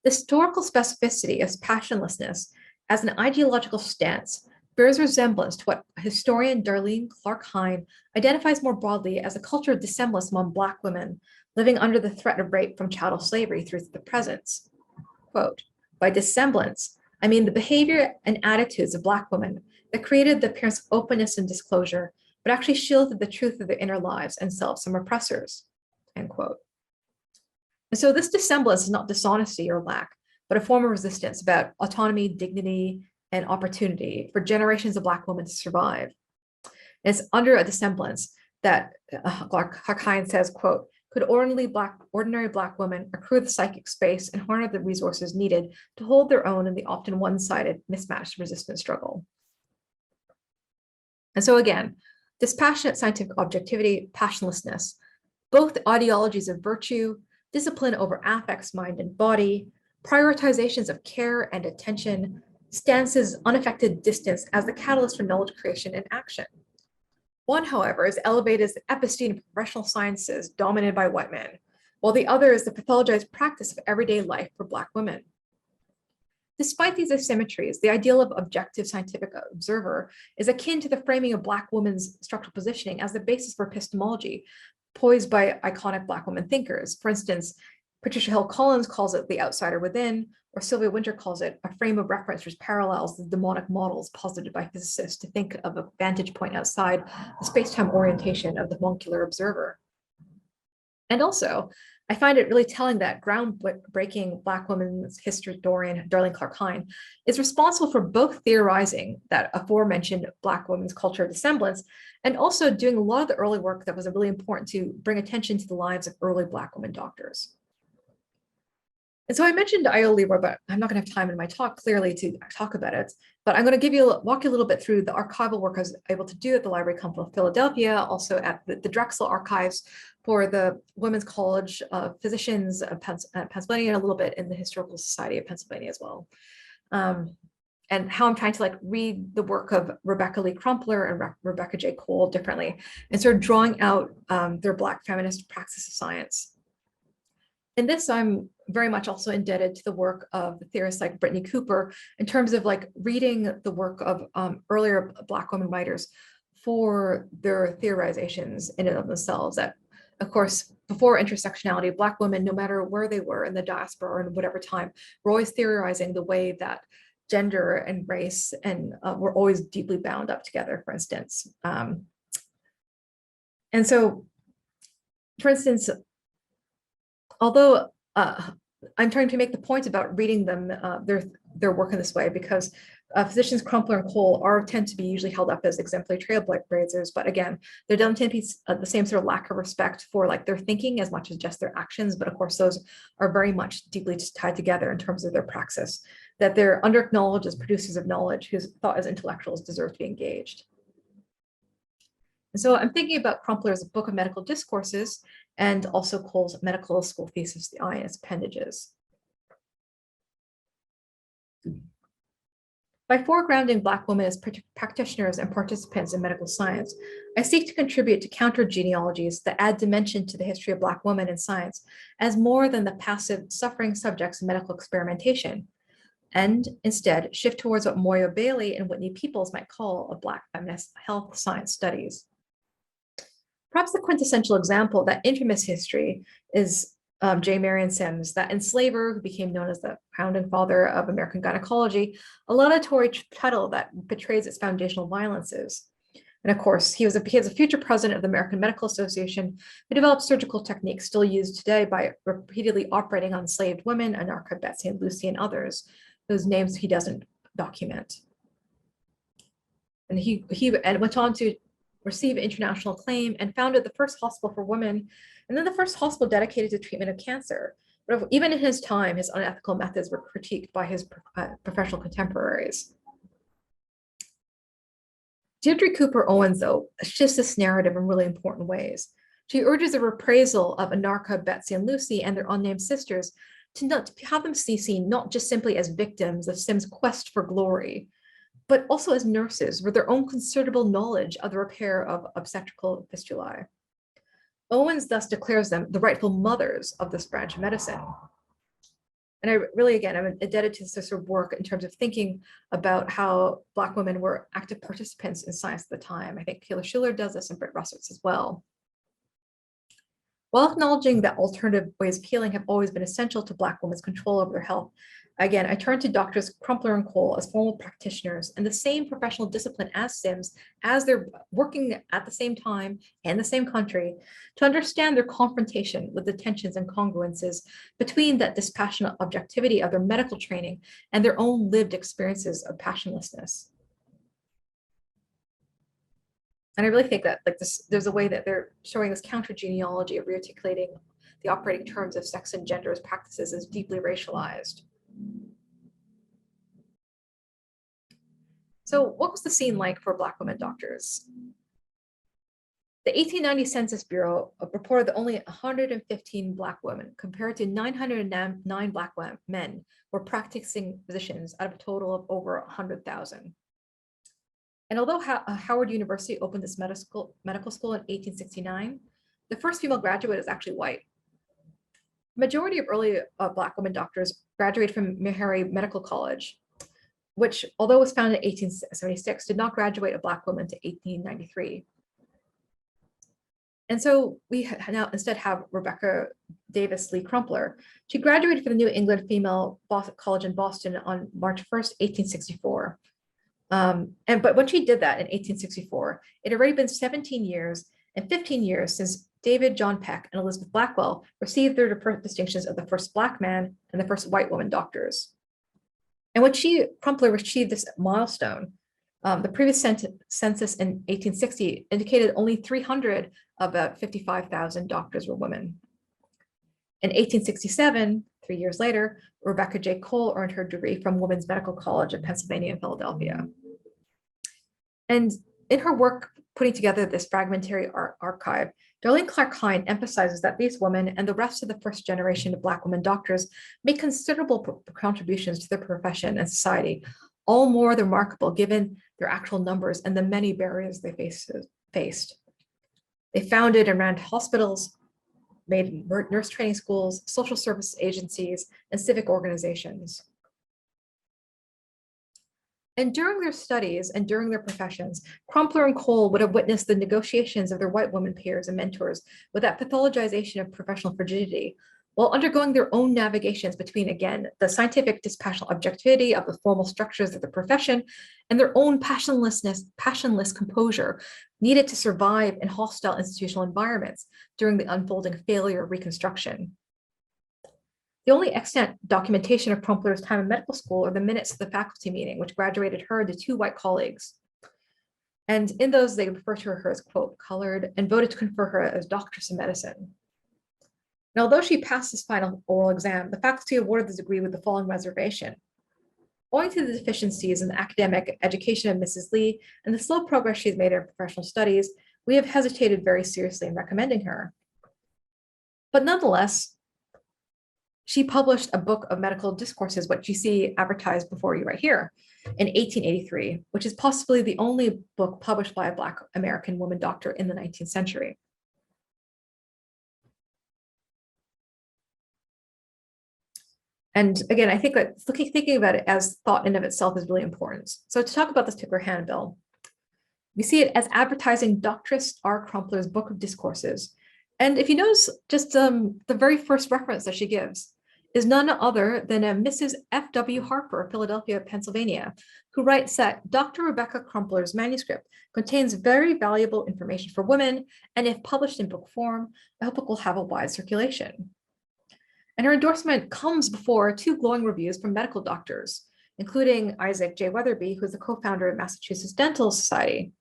The historical specificity of passionlessness as an ideological stance bears resemblance to what historian Darlene Clark Hine identifies more broadly as a culture of dissemblance among Black women living under the threat of rape from chattel slavery through the presence. Quote, by dissemblance, I mean the behavior and attitudes of Black women that created the appearance of openness and disclosure, but actually shielded the truth of their inner lives and selves from oppressors, end quote. And so this dissemblance is not dishonesty or lack, but a form of resistance about autonomy, dignity, and opportunity for generations of Black women to survive. And it's under a dissemblance that Clark Hine says, quote, could ordinary Black women accrue the psychic space and harness the resources needed to hold their own in the often one-sided, mismatched resistance struggle. And so again, dispassionate scientific objectivity, passionlessness, both ideologies of virtue, discipline over affects, mind and body, prioritizations of care and attention, stances unaffected distance as the catalyst for knowledge creation and action. One, however, is elevated as the episteme of professional sciences dominated by white men, while the other is the pathologized practice of everyday life for Black women. Despite these asymmetries, the ideal of objective scientific observer is akin to the framing of Black women's structural positioning as the basis for epistemology, poised by iconic Black women thinkers. For instance, Patricia Hill Collins calls it the outsider within, or Sylvia Wynter calls it a frame of reference which parallels the demonic models posited by physicists to think of a vantage point outside the space-time orientation of the homuncular observer. And also, I find it really telling that groundbreaking Black women's historian Darlene Clark Hine is responsible for both theorizing that aforementioned Black women's culture of dissemblance and also doing a lot of the early work that was really important to bring attention to the lives of early Black women doctors. And so I mentioned Iola Leroy, but I'm not going to have time in my talk clearly to talk about it. But I'm going to walk you a little bit through the archival work I was able to do at the Library Company of Philadelphia, also at the Drexel archives for the Women's College of Physicians of Pennsylvania, and a little bit in the Historical Society of Pennsylvania as well. And how I'm trying to read the work of Rebecca Lee Crumpler and Rebecca J. Cole differently, and sort of drawing out their Black feminist praxis of science. In this, I'm very much also indebted to the work of the theorists like Brittany Cooper in terms of reading the work of earlier Black women writers for their theorizations in and of themselves. That, of course, before intersectionality, Black women, no matter where they were in the diaspora or in whatever time, were always theorizing the way that gender and race and were always deeply bound up together, for instance. And so, for instance, although I'm trying to make the point about reading them, their work in this way, because physicians Crumpler and Cole tend to be usually held up as exemplary trailblazers, but again, there doesn't tend to be the same sort of lack of respect for their thinking as much as just their actions. But of course, those are very much deeply tied together in terms of their praxis, that they're under-acknowledged as producers of knowledge whose thought as intellectuals deserve to be engaged. And so I'm thinking about Crumpler's Book of Medical Discourses and also Cole's medical school thesis, The Eye and its Appendages. By foregrounding Black women as practitioners and participants in medical science, I seek to contribute to counter genealogies that add dimension to the history of Black women in science as more than the passive suffering subjects of medical experimentation, and instead shift towards what Moya Bailey and Whitney Peoples might call a Black feminist health science studies. Perhaps the quintessential example of that infamous history is J. Marion Sims, that enslaver who became known as the founding father of American gynecology, a laudatory title that betrays its foundational violences. And of course, he was a future president of the American Medical Association who developed surgical techniques still used today by repeatedly operating on enslaved women, Anarcha, Betsy, and Lucy, and others, whose names he doesn't document. And he went on to receive international acclaim and founded the first hospital for women, and then the first hospital dedicated to treatment of cancer. But even in his time, his unethical methods were critiqued by his professional contemporaries. Deirdre Cooper Owens, though, shifts this narrative in really important ways. She urges a reprisal of Anarcha, Betsy, and Lucy and their unnamed sisters to have them be seen not just simply as victims of Sims' quest for glory, but also as nurses with their own considerable knowledge of the repair of obstetrical fistulae. Owens thus declares them the rightful mothers of this branch of medicine. And I really, again, I'm indebted to this sort of work in terms of thinking about how Black women were active participants in science at the time. I think Kayla Schiller does this and Britt Russertz as well. While acknowledging that alternative ways of healing have always been essential to Black women's control over their health, again, I turn to doctors Crumpler and Cole as formal practitioners in the same professional discipline as Sims, as they're working at the same time in the same country, to understand their confrontation with the tensions and congruences between that dispassionate objectivity of their medical training and their own lived experiences of passionlessness. And I really think that there's a way that they're showing this counter genealogy of rearticulating the operating terms of sex and gender as practices as deeply racialized. So what was the scene like for Black women doctors? The 1890 Census Bureau reported that only 115 Black women compared to 909 Black men were practicing physicians out of a total of over 100,000. And although Howard University opened this medical school in 1869, the first female graduate is actually white. Majority of early Black women doctors graduated from Meharry Medical College, which, although was founded in 1876, did not graduate a Black woman to 1893. And so we now instead have Rebecca Davis Lee Crumpler. She graduated from the New England Female College in Boston on March 1st, 1864. But when she did that in 1864, it had already been 17 years and 15 years since David John Peck and Elizabeth Blackwell received their distinctions of the first Black man and the first white woman doctors. And when Crumpler achieved this milestone, the previous census in 1860 indicated only 300 of about 55,000 doctors were women. In 1867, 3 years later, Rebecca J. Cole earned her degree from Women's Medical College in Pennsylvania and Philadelphia. And in her work putting together this fragmentary archive, Darlene Clark Hine emphasizes that these women and the rest of the first generation of Black women doctors make considerable contributions to their profession and society, all more remarkable given their actual numbers and the many barriers they faced. They founded and ran hospitals, made nurse training schools, social service agencies, and civic organizations. And during their studies and during their professions, Crumpler and Cole would have witnessed the negotiations of their white women peers and mentors with that pathologization of professional frigidity, while undergoing their own navigations between, again, the scientific dispassionate objectivity of the formal structures of the profession and their own passionless composure needed to survive in hostile institutional environments during the unfolding failure of Reconstruction. The only extant documentation of Crumpler's time in medical school are the minutes of the faculty meeting, which graduated her and the two white colleagues. And in those, they refer to her as, quote, colored, and voted to confer her as doctoress of medicine. And although she passed this final oral exam, the faculty awarded the degree with the following reservation. Owing to the deficiencies in the academic education of Mrs. Lee and the slow progress she's made in her professional studies, we have hesitated very seriously in recommending her. But nonetheless, she published a book of medical discourses, what you see advertised before you right here, in 1883, which is possibly the only book published by a Black American woman doctor in the 19th century. And again, I think that thinking about it as thought in of itself is really important. So to talk about this particular handbill, we see it as advertising Doctress R. Crumpler's book of discourses. And if you notice, just the very first reference that she gives is none other than a Mrs. F.W. Harper of Philadelphia, Pennsylvania, who writes that Dr. Rebecca Crumpler's manuscript contains very valuable information for women, and if published in book form, I hope it will have a wide circulation. And her endorsement comes before two glowing reviews from medical doctors, including Isaac J. Weatherby, who's the co-founder of Massachusetts Dental Society.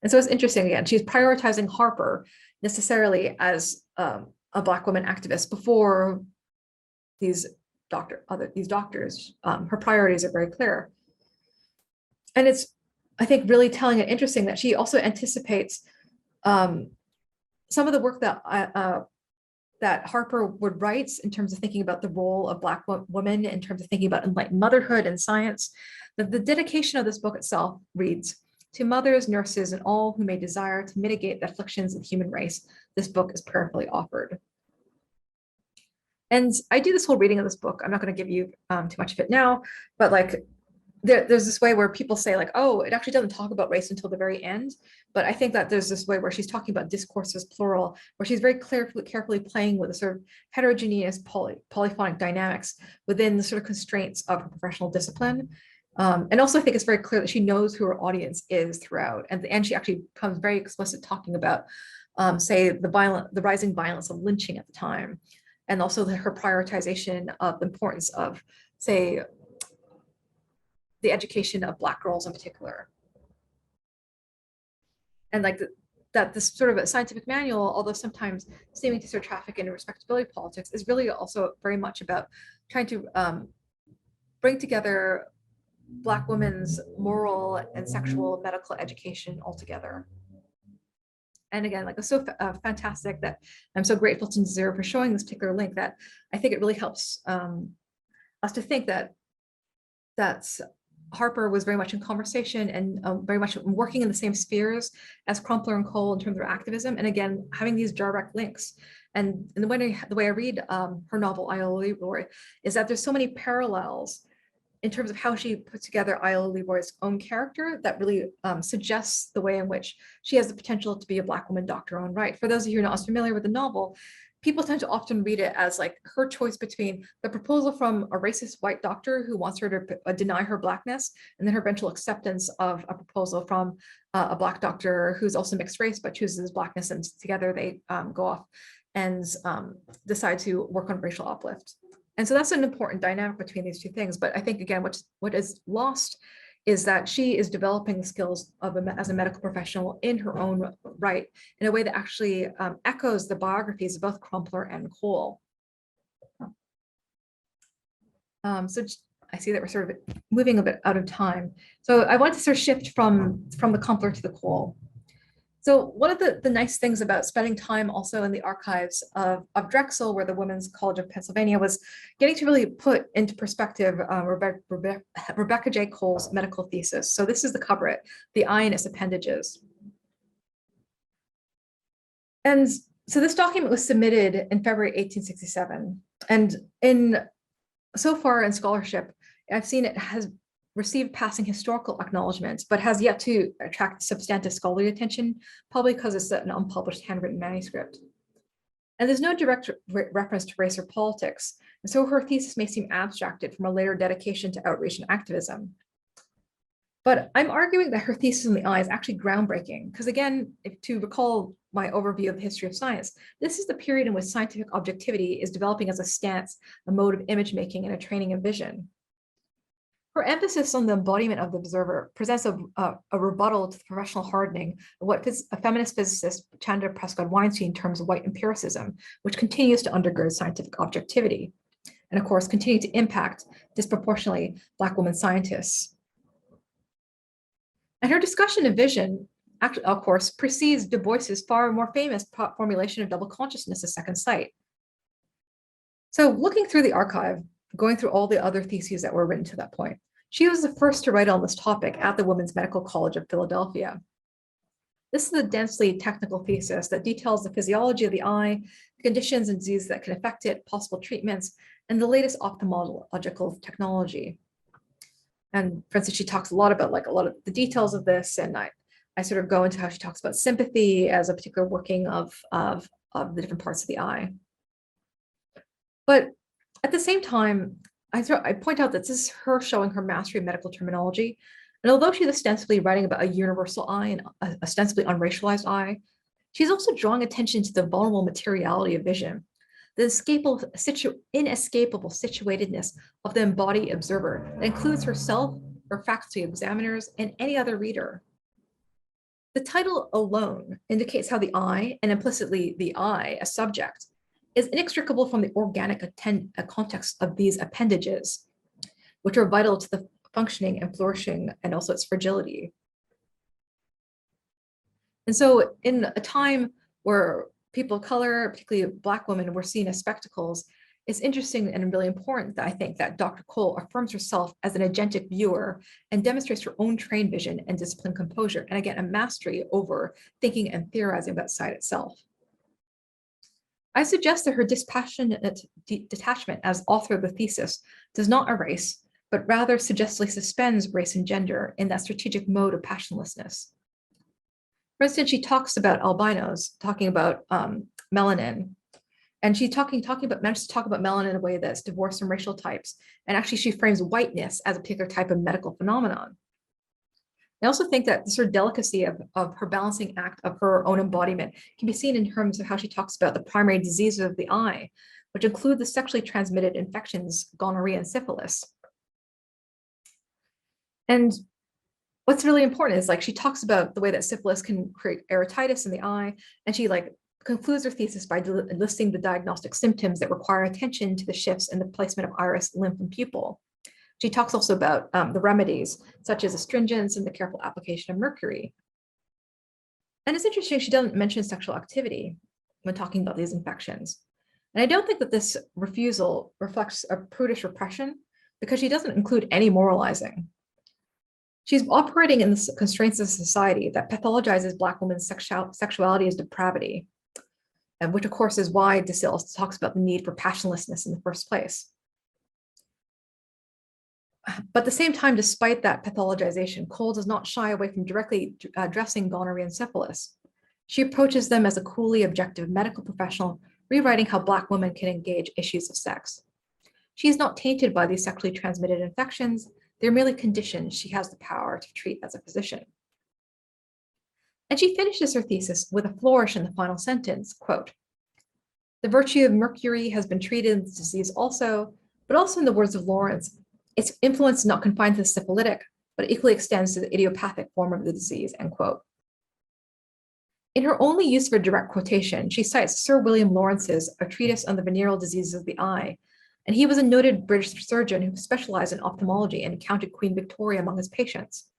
And so it's interesting, again, she's prioritizing Harper necessarily as a Black woman activist before these doctors. Her priorities are very clear. And it's, I think, really telling and interesting that she also anticipates some of the work that Harper would write in terms of thinking about the role of Black women, in terms of thinking about enlightened motherhood and science. The dedication of this book itself reads, "To mothers, nurses, and all who may desire to mitigate the afflictions of the human race, this book is prayerfully offered." And I do this whole reading of this book. I'm not going to give you too much of it now, but like there's this way where people say like, oh, it actually doesn't talk about race until the very end. But I think that there's this way where she's talking about discourses plural, where she's very carefully playing with the sort of heterogeneous polyphonic dynamics within the sort of constraints of her professional discipline. And also I think it's very clear that she knows who her audience is throughout. And she actually becomes very explicit talking about, say, the rising violence of lynching at the time. And also her prioritization of the importance of, say, the education of Black girls in particular. And like that this sort of a scientific manual, although sometimes seeming to sort of traffic into respectability politics, is really also very much about trying to bring together Black women's moral and sexual medical education all together. And again, like it's so fantastic that I'm so grateful to Nazira for showing this particular link, that I think it really helps us to think that Harper was very much in conversation and very much working in the same spheres as Crumpler and Cole in terms of their activism. And again, having these direct links. And the way I read her novel, Iola Leroy, is that there's so many parallels in terms of how she put together Iola Leroy's own character that really suggests the way in which she has the potential to be a Black woman doctor on right. For those of you who are not as familiar with the novel, people tend to often read it as like her choice between the proposal from a racist white doctor who wants her to deny her Blackness, and then her eventual acceptance of a proposal from a Black doctor who's also mixed race but chooses Blackness, and together they go off and decide to work on racial uplift. And so that's an important dynamic between these two things. But I think, again, what is lost is that she is developing the skills of as a medical professional in her own right, in a way that actually echoes the biographies of both Crumpler and Cole. So I see that we're sort of moving a bit out of time. So I wanted to sort of shift from the Crumpler to the Cole. So one of the nice things about spending time also in the archives of Drexel, where the Women's College of Pennsylvania, was getting to really put into perspective Rebecca J. Cole's medical thesis. So this is the cover, The Eye and Its Appendages. And so this document was submitted in February 1867. And so far in scholarship, I've seen it has received passing historical acknowledgments, but has yet to attract substantive scholarly attention, probably because it's an unpublished handwritten manuscript. And there's no direct reference to race or politics, and so her thesis may seem abstracted from a later dedication to outreach and activism. But I'm arguing that her thesis on the eye is actually groundbreaking, because again, to recall my overview of the history of science, this is the period in which scientific objectivity is developing as a stance, a mode of image making, and a training of vision. Her emphasis on the embodiment of the observer presents a rebuttal to the professional hardening of what a feminist physicist, Chandra Prescott Weinstein, terms white empiricism, which continues to undergird scientific objectivity, and of course, continue to impact disproportionately Black women scientists. And her discussion of vision, actually, of course, precedes Du Bois's far more famous formulation of double consciousness as second sight. So looking through the archive, going through all the other theses that were written to that point, she was the first to write on this topic at the Women's Medical College of Philadelphia. This is a densely technical thesis that details the physiology of the eye, conditions and diseases that can affect it, possible treatments, and the latest ophthalmological technology. And for instance, she talks a lot about a lot of the details of this, and I sort of go into how she talks about sympathy as a particular working of the different parts of the eye. But at the same time, I point out that this is her showing her mastery of medical terminology. And although she's ostensibly writing about a universal eye and ostensibly unracialized eye, she's also drawing attention to the vulnerable materiality of vision, the inescapable situatedness of the embodied observer that includes herself, her faculty examiners, and any other reader. The title alone indicates how the eye, and implicitly the eye as subject, is inextricable from the organic context of these appendages, which are vital to the functioning and flourishing and also its fragility. And so in a time where people of color, particularly Black women, were seen as spectacles, it's interesting and really important that I think that Dr. Cole affirms herself as an agentic viewer and demonstrates her own trained vision and disciplined composure, and again, a mastery over thinking and theorizing about sight itself. I suggest that her dispassionate detachment as author of the thesis does not erase, but rather suggestively suspends race and gender in that strategic mode of passionlessness. For instance, she talks about albinos, talking about melanin, and she's manages to talk about melanin in a way that's divorced from racial types. And actually, she frames whiteness as a particular type of medical phenomenon. I also think that the sort of delicacy of her balancing act of her own embodiment can be seen in terms of how she talks about the primary diseases of the eye, which include the sexually transmitted infections, gonorrhea and syphilis. And what's really important is she talks about the way that syphilis can create erytitis in the eye, and she concludes her thesis by listing the diagnostic symptoms that require attention to the shifts in the placement of iris, lymph, and pupil. She talks also about the remedies, such as astringents and the careful application of mercury. And it's interesting, she doesn't mention sexual activity when talking about these infections. And I don't think that this refusal reflects a prudish repression, because she doesn't include any moralizing. She's operating in the constraints of society that pathologizes Black women's sexuality as depravity, and which of course is why DeSille talks about the need for passionlessness in the first place. But at the same time, despite that pathologization, Cole does not shy away from directly addressing gonorrhea and syphilis. She approaches them as a coolly objective medical professional, rewriting how Black women can engage issues of sex. She is not tainted by these sexually transmitted infections. They're merely conditions she has the power to treat as a physician. And she finishes her thesis with a flourish in the final sentence, quote, "The virtue of mercury has been treated in this disease also, but also in the words of Lawrence, its influence is not confined to the syphilitic, but equally extends to the idiopathic form of the disease," end quote. In her only use of a direct quotation, she cites Sir William Lawrence's A Treatise on the Venereal Diseases of the Eye, and he was a noted British surgeon who specialized in ophthalmology and counted Queen Victoria among his patients.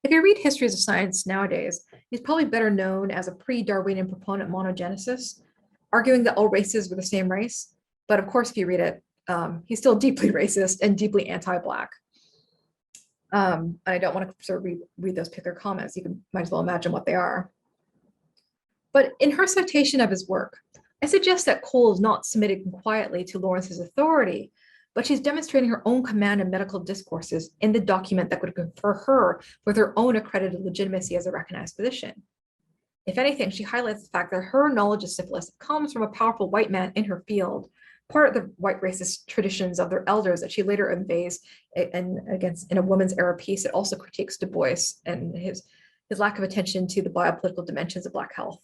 If you read histories of science nowadays, he's probably better known as a pre-Darwinian proponent of monogenesis, arguing that all races were the same race. But of course, if you read it, he's still deeply racist and deeply anti-Black. And I don't want to sort of read those particular comments. You might as well imagine what they are. But in her citation of his work, I suggest that Cole is not submitting quietly to Lawrence's authority, but she's demonstrating her own command of medical discourses in the document that would confer her with her own accredited legitimacy as a recognized physician. If anything, she highlights the fact that her knowledge of syphilis comes from a powerful white man in her field, part of the white racist traditions of their elders that she later invades in a woman's era piece. It also critiques Du Bois and his lack of attention to the biopolitical dimensions of Black health.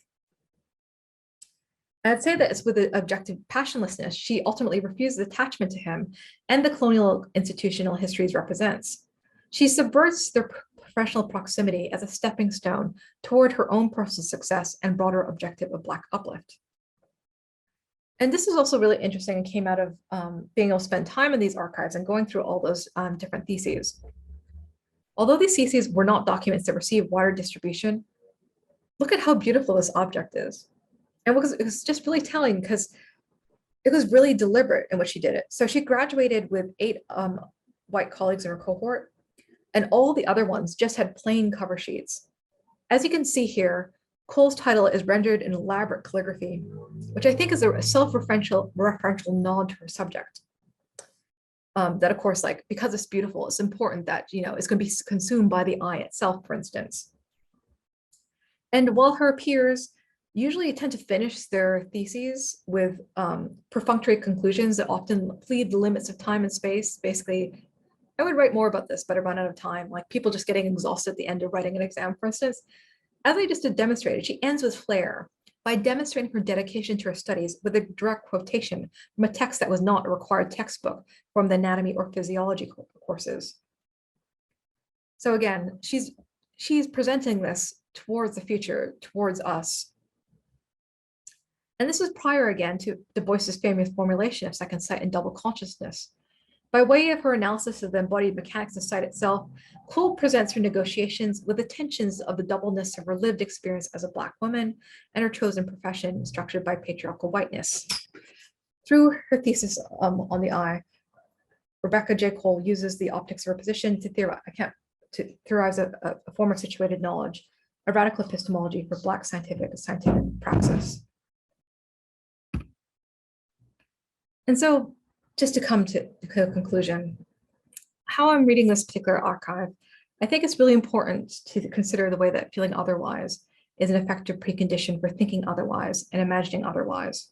I'd say that it's with the objective passionlessness, she ultimately refuses attachment to him and the colonial institutional histories represents. She subverts their professional proximity as a stepping stone toward her own personal success and broader objective of Black uplift. And this is also really interesting and came out of being able to spend time in these archives and going through all those different theses. Although these theses were not documents that received wider distribution, look at how beautiful this object is. And it was just really telling because it was really deliberate in which she did it. So she graduated with 8 white colleagues in her cohort, and all the other ones just had plain cover sheets. As you can see here, Cole's title is rendered in elaborate calligraphy, which I think is a self-referential nod to her subject. That of course, like, because it's beautiful, it's important that, you know, it's going to be consumed by the eye itself, for instance. And while her peers usually tend to finish their theses with perfunctory conclusions that often plead the limits of time and space. Basically, I would write more about this, but I run out of time, like people just getting exhausted at the end of writing an exam, for instance. As I just demonstrated, she ends with flair by demonstrating her dedication to her studies with a direct quotation from a text that was not a required textbook from the anatomy or physiology courses. So again, she's presenting this towards the future, towards us. And this was prior again to Du Bois's famous formulation of second sight and double consciousness. By way of her analysis of the embodied mechanics of sight itself, Cole presents her negotiations with the tensions of the doubleness of her lived experience as a Black woman and her chosen profession structured by patriarchal whiteness. Through her thesis on the eye, Rebecca J. Cole uses the optics of her position to theorize a form of situated knowledge, a radical epistemology for Black scientific praxis. And so, just to come to a conclusion, how I'm reading this particular archive, I think it's really important to consider the way that feeling otherwise is an effective precondition for thinking otherwise and imagining otherwise.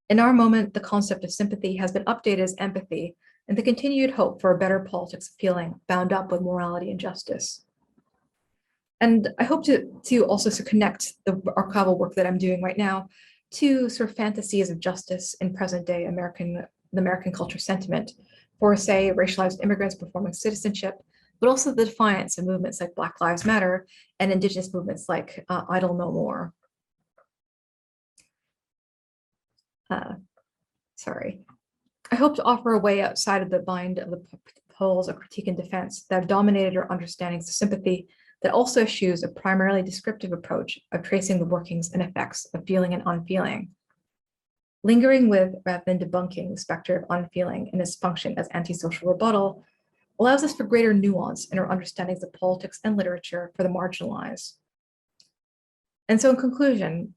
In our moment, the concept of sympathy has been updated as empathy and the continued hope for a better politics of feeling bound up with morality and justice. And I hope to also connect the archival work that I'm doing right now to sort of fantasies of justice in present day the American culture sentiment for, say, racialized immigrants performing citizenship, but also the defiance of movements like Black Lives Matter and Indigenous movements like Idle No More. I hope to offer a way outside of the bind of the poles of critique and defense that have dominated our understandings of sympathy that also eschews a primarily descriptive approach of tracing the workings and effects of feeling and unfeeling. Lingering with, rather than debunking, the specter of unfeeling and its function as antisocial rebuttal allows us for greater nuance in our understandings of politics and literature for the marginalized. And so in conclusion,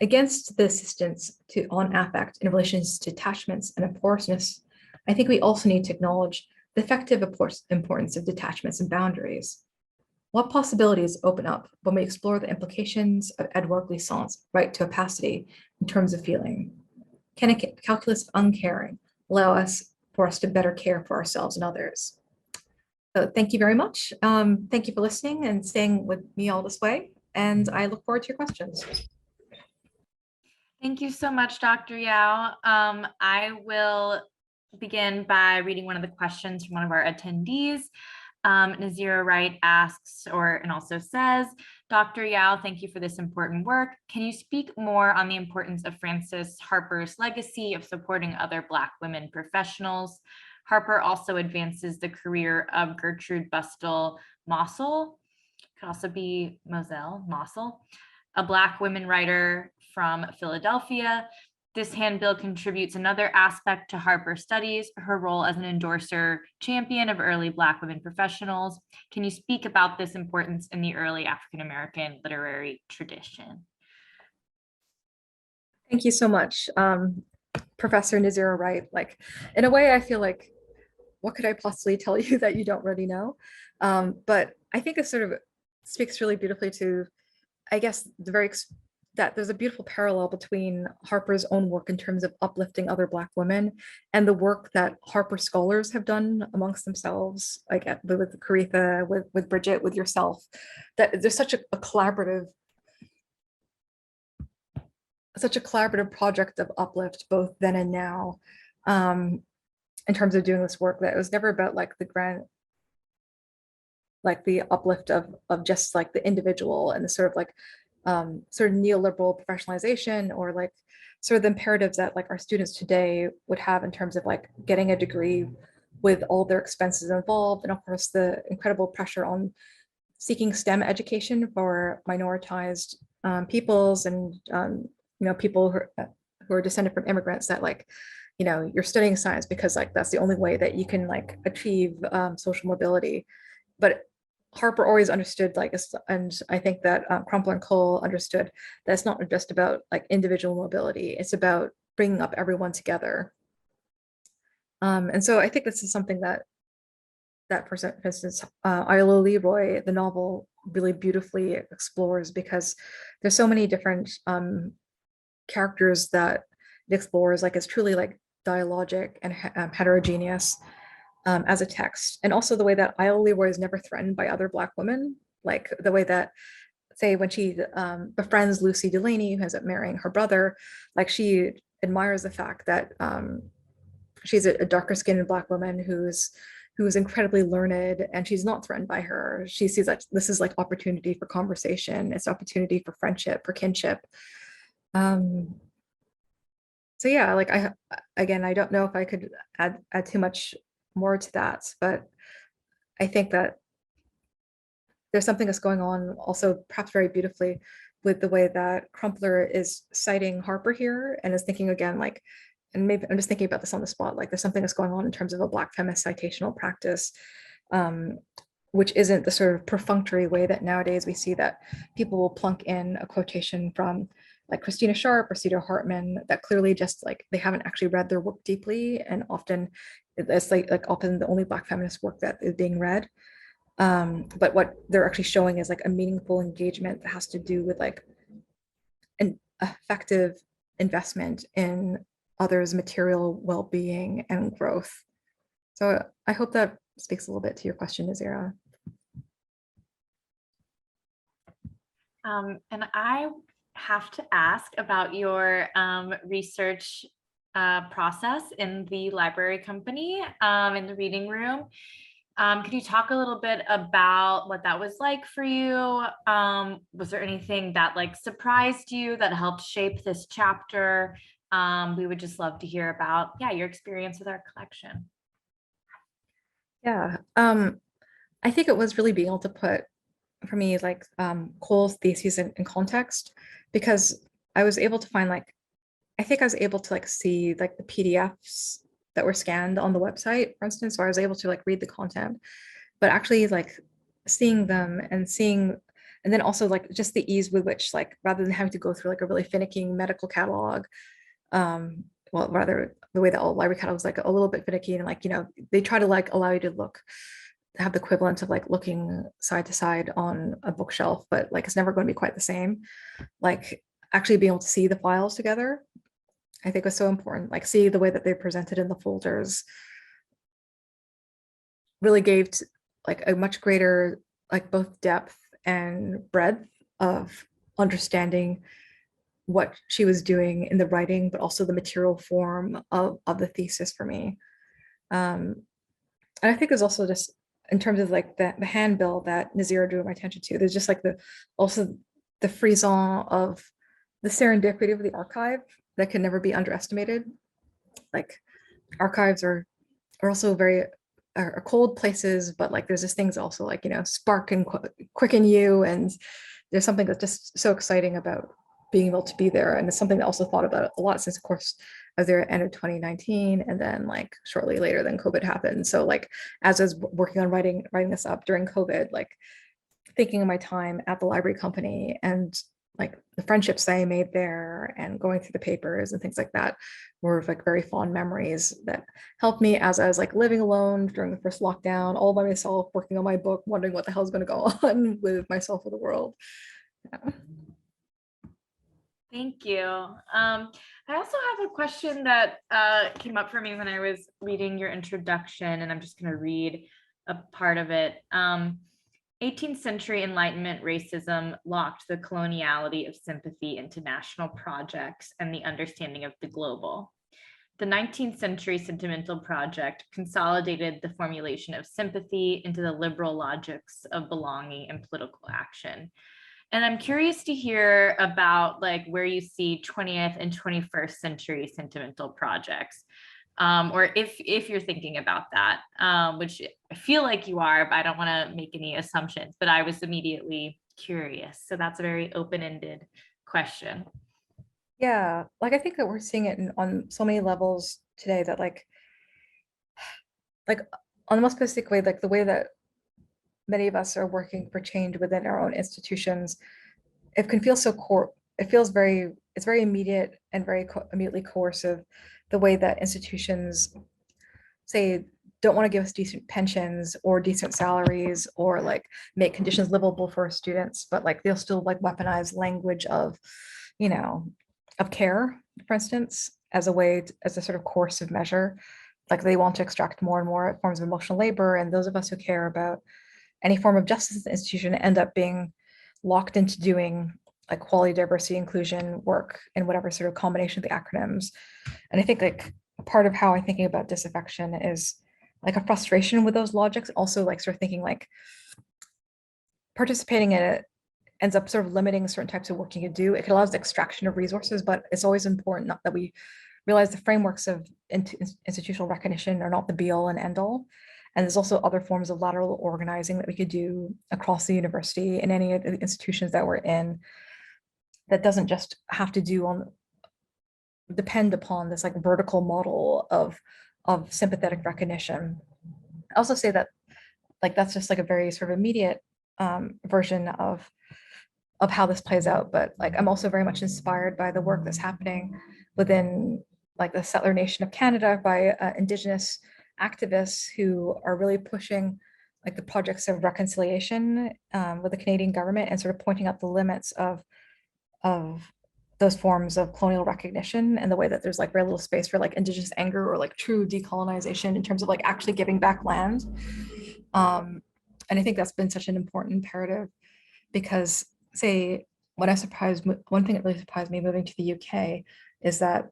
against the insistence on affect in relations to attachments and a porousness I think we also need to acknowledge the effective importance of detachments and boundaries. What possibilities open up when we explore the implications of Edouard Glissant's right to opacity in terms of feeling? Can a calculus of uncaring allow us to better care for ourselves and others? So thank you very much. Thank you for listening and staying with me all this way. And I look forward to your questions. Thank you so much, Dr. Yao. I will begin by reading one of the questions from one of our attendees. Nazira Wright asks, and also says, Dr. Yao, thank you for this important work. Can you speak more on the importance of Frances Harper's legacy of supporting other Black women professionals? Harper also advances the career of Gertrude Bustle Mossel, could also be Moselle Mossel, a Black women writer from Philadelphia. This handbill contributes another aspect to Harper's studies, her role as an endorser champion of early Black women professionals. Can you speak about this importance in the early African-American literary tradition? Thank you so much, Professor Nazira Wright. Like, in a way, I feel like, what could I possibly tell you that you don't already know? But I think it sort of speaks really beautifully to, I guess, that there's a beautiful parallel between Harper's own work in terms of uplifting other Black women and the work that Harper scholars have done amongst themselves, like with Caretha, with Bridget, with yourself, that there's such a collaborative project of uplift both then and now, in terms of doing this work, that it was never about like the uplift of just like the individual and the sort of neoliberal professionalization, or like sort of the imperatives that like our students today would have in terms of like getting a degree with all their expenses involved, and of course the incredible pressure on seeking STEM education for minoritized peoples, and people who are descended from immigrants, that like, you're studying science because like that's the only way that you can like achieve social mobility. But Harper always understood, like, and I think that Crumpler and Cole understood that it's not just about like individual mobility, it's about bringing up everyone together. And so I think this is something that person, for instance, Iola Leroy, the novel really beautifully explores, because there's so many different characters that it explores. Like, it's truly like dialogic and heterogeneous as a text. And also the way that Iola Leroy is never threatened by other Black women, like the way that, say, when she befriends Lucy Delany, who ends up marrying her brother, like she admires the fact that she's a darker skinned Black woman who is incredibly learned, and she's not threatened by her. She sees that this is like opportunity for conversation, it's opportunity for friendship, for kinship. So yeah, like I don't know if I could add too much more to that, but I think that there's something that's going on also perhaps very beautifully with the way that Crumpler is citing Harper here, and is thinking again, like, and maybe I'm just thinking about this on the spot, like there's something that's going on in terms of a Black feminist citational practice, which isn't the sort of perfunctory way that nowadays we see that people will plunk in a quotation from like Christina Sharp or Cedar Hartman that clearly just like they haven't actually read their work deeply, and often it's like often the only Black feminist work that is being read. But what they're actually showing is like a meaningful engagement that has to do with like an effective investment in others' material well-being and growth. So I hope that speaks a little bit to your question, Nazira. And I have to ask about your research process in the library company, in the reading room. Could you talk a little bit about what that was like for you? Was there anything that like surprised you that helped shape this chapter? We would just love to hear about, your experience with our collection. Yeah, I think it was really being able to put, for me, like Cole's theses in context, because I was able to find like, I think I was able to like see like the PDFs that were scanned on the website, for instance, so I was able to like read the content, but actually like seeing them and then also like just the ease with which, like, rather than having to go through like a really finicky medical catalog, well, rather the way that all library catalogs like a little bit finicky, and like, they try to like allow you to have the equivalent of like looking side to side on a bookshelf, but like it's never going to be quite the same. Like actually being able to see the files together, I think was so important. Like see the way that they're presented in the folders really gave like a much greater like both depth and breadth of understanding what she was doing in the writing, but also the material form of the thesis for me. And I think there's also just in terms of like the handbill that Nazira drew my attention to, there's just like also the frisson of the serendipity of the archive that can never be underestimated. Like archives are also very are cold places, but like there's just things also like, spark and quicken you. And there's something that's just so exciting about being able to be there. And it's something I also thought about a lot since, of course, I was there at the end of 2019. And then like shortly later, then COVID happened. So like, as I was working on writing this up during COVID, like thinking of my time at the Library Company and like the friendships that I made there and going through the papers and things like that were like very fond memories that helped me as I was like living alone during the first lockdown, all by myself, working on my book, wondering what the hell's going to go on with myself or the world. Yeah. Thank you. I also have a question that came up for me when I was reading your introduction, and I'm just going to read a part of it. 18th century Enlightenment racism locked the coloniality of sympathy into national projects and the understanding of the global. The 19th century sentimental project consolidated the formulation of sympathy into the liberal logics of belonging and political action. And I'm curious to hear about like where you see 20th and 21st century sentimental projects. Or if you're thinking about that, which I feel like you are, but I don't want to make any assumptions, but I was immediately curious. So that's a very open-ended question. Yeah, like I think that we're seeing it on so many levels today that like on the most basic way, like the way that many of us are working for change within our own institutions, it can feel so core. It feels it's very immediate and very immediately coercive, the way that institutions say don't want to give us decent pensions or decent salaries or like make conditions livable for our students, but like they'll still like weaponize language of, of care, for instance, as a way as a sort of coercive measure. Like they want to extract more and more forms of emotional labor, and those of us who care about any form of justice in the institution end up being locked into doing like quality, diversity, inclusion work in whatever sort of combination of the acronyms. And I think like part of how I'm thinking about disaffection is like a frustration with those logics. Also like sort of thinking like participating in it ends up sort of limiting certain types of work you can do. It allows the extraction of resources, but it's always important that we realize the frameworks of institutional recognition are not the be all and end all. And there's also other forms of lateral organizing that we could do across the university and any of the institutions that we're in that doesn't just have to depend upon this like vertical model of sympathetic recognition. I also say that like that's just like a very sort of immediate version of how this plays out, but like I'm also very much inspired by the work that's happening within like the settler nation of Canada by Indigenous activists who are really pushing like the projects of reconciliation with the Canadian government and sort of pointing out the limits of those forms of colonial recognition and the way that there's like very little space for like Indigenous anger or like true decolonization in terms of like actually giving back land. And I think that's been such an important imperative because say one thing that really surprised me moving to the UK is that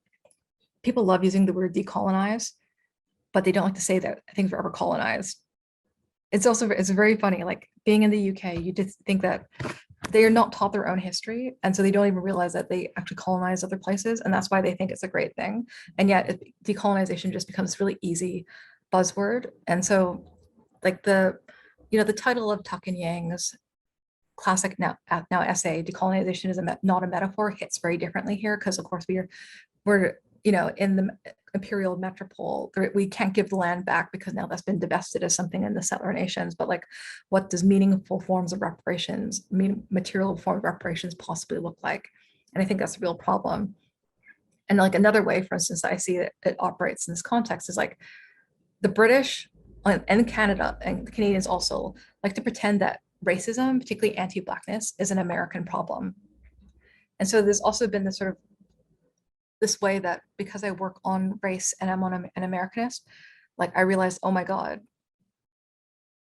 people love using the word decolonize, but they don't like to say that things were ever colonized. It's very funny, like being in the UK, you just think that they are not taught their own history. And so they don't even realize that they actually colonize other places. And that's why they think it's a great thing. And yet decolonization just becomes this really easy buzzword. And so like the title of Tuck and Yang's classic now essay, decolonization is not a metaphor, hits very differently here because of course we're in the imperial metropole. We can't give the land back because now that's been divested as something in the settler nations. But like, what does meaningful forms of reparations, material form of reparations possibly look like? And I think that's a real problem. And like another way, for instance, that I see it operates in this context is like the British and Canada and the Canadians also like to pretend that racism, particularly anti-Blackness, is an American problem. And so there's also been this sort of this way that because I work on race and I'm on an Americanist, like I realized, oh my God,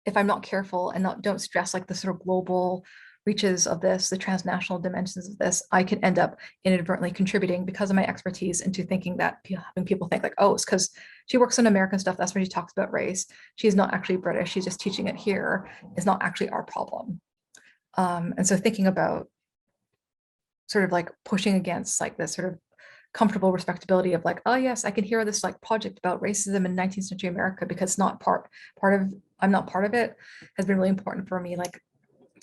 if I'm not careful and don't stress like the sort of global reaches of this, the transnational dimensions of this, I can end up inadvertently contributing because of my expertise into thinking that having people think like, oh, it's because she works on American stuff. That's why she talks about race. She's not actually British. She's just teaching it here. It's not actually our problem. And so thinking about sort of like pushing against like this sort of comfortable respectability of like, oh yes, I can hear this like project about racism in 19th century America because it's not part of, I'm not part of it, has been really important for me, like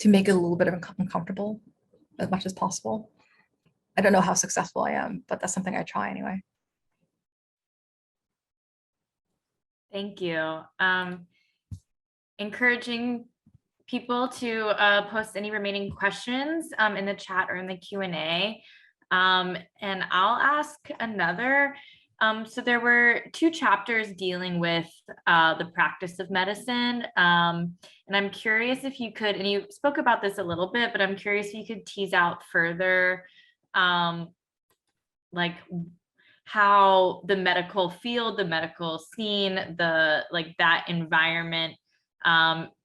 to make it a little bit of uncomfortable as much as possible. I don't know how successful I am, but that's something I try anyway. Thank you. Encouraging people to post any remaining questions in the chat or in the Q&A. And I'll ask another. So there were 2 chapters dealing with the practice of medicine. And I'm curious if you could, and you spoke about this a little bit, but I'm curious if you could tease out further, like how the medical field, the medical scene, like that environment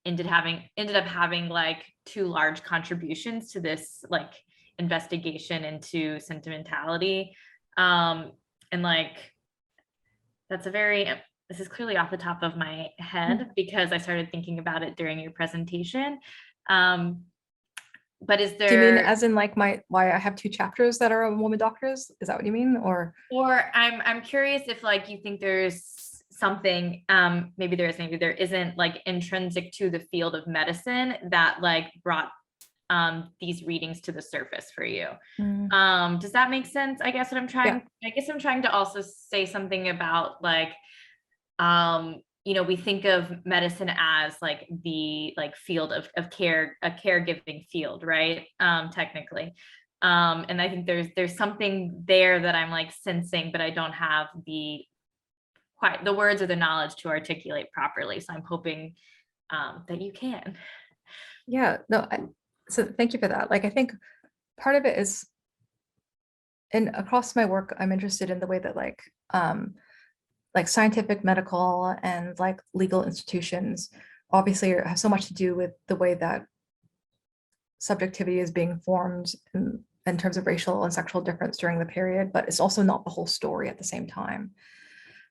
ended up having like 2 large contributions to this like investigation into sentimentality. And like that's this is clearly off the top of my head because I started thinking about it during your presentation. But is there? Do you mean as in like why I have 2 chapters that are on women doctors? Is that what you mean? Or I'm curious if like you think there's something, maybe there is, maybe there isn't, like intrinsic to the field of medicine that like brought these readings to the surface for you. Does that make sense? I guess what I'm trying, I guess I'm trying to also say something about like, you know, we think of medicine as like the like field of care, a caregiving field, right? Technically. And I think there's something there that I'm like sensing, but I don't have the words or the knowledge to articulate properly. So I'm hoping that you can. Yeah, no, so thank you for that. Like, I think part of it is, and across my work, I'm interested in the way that like scientific, medical, and like legal institutions obviously have so much to do with the way that subjectivity is being formed in terms of racial and sexual difference during the period, but it's also not the whole story at the same time.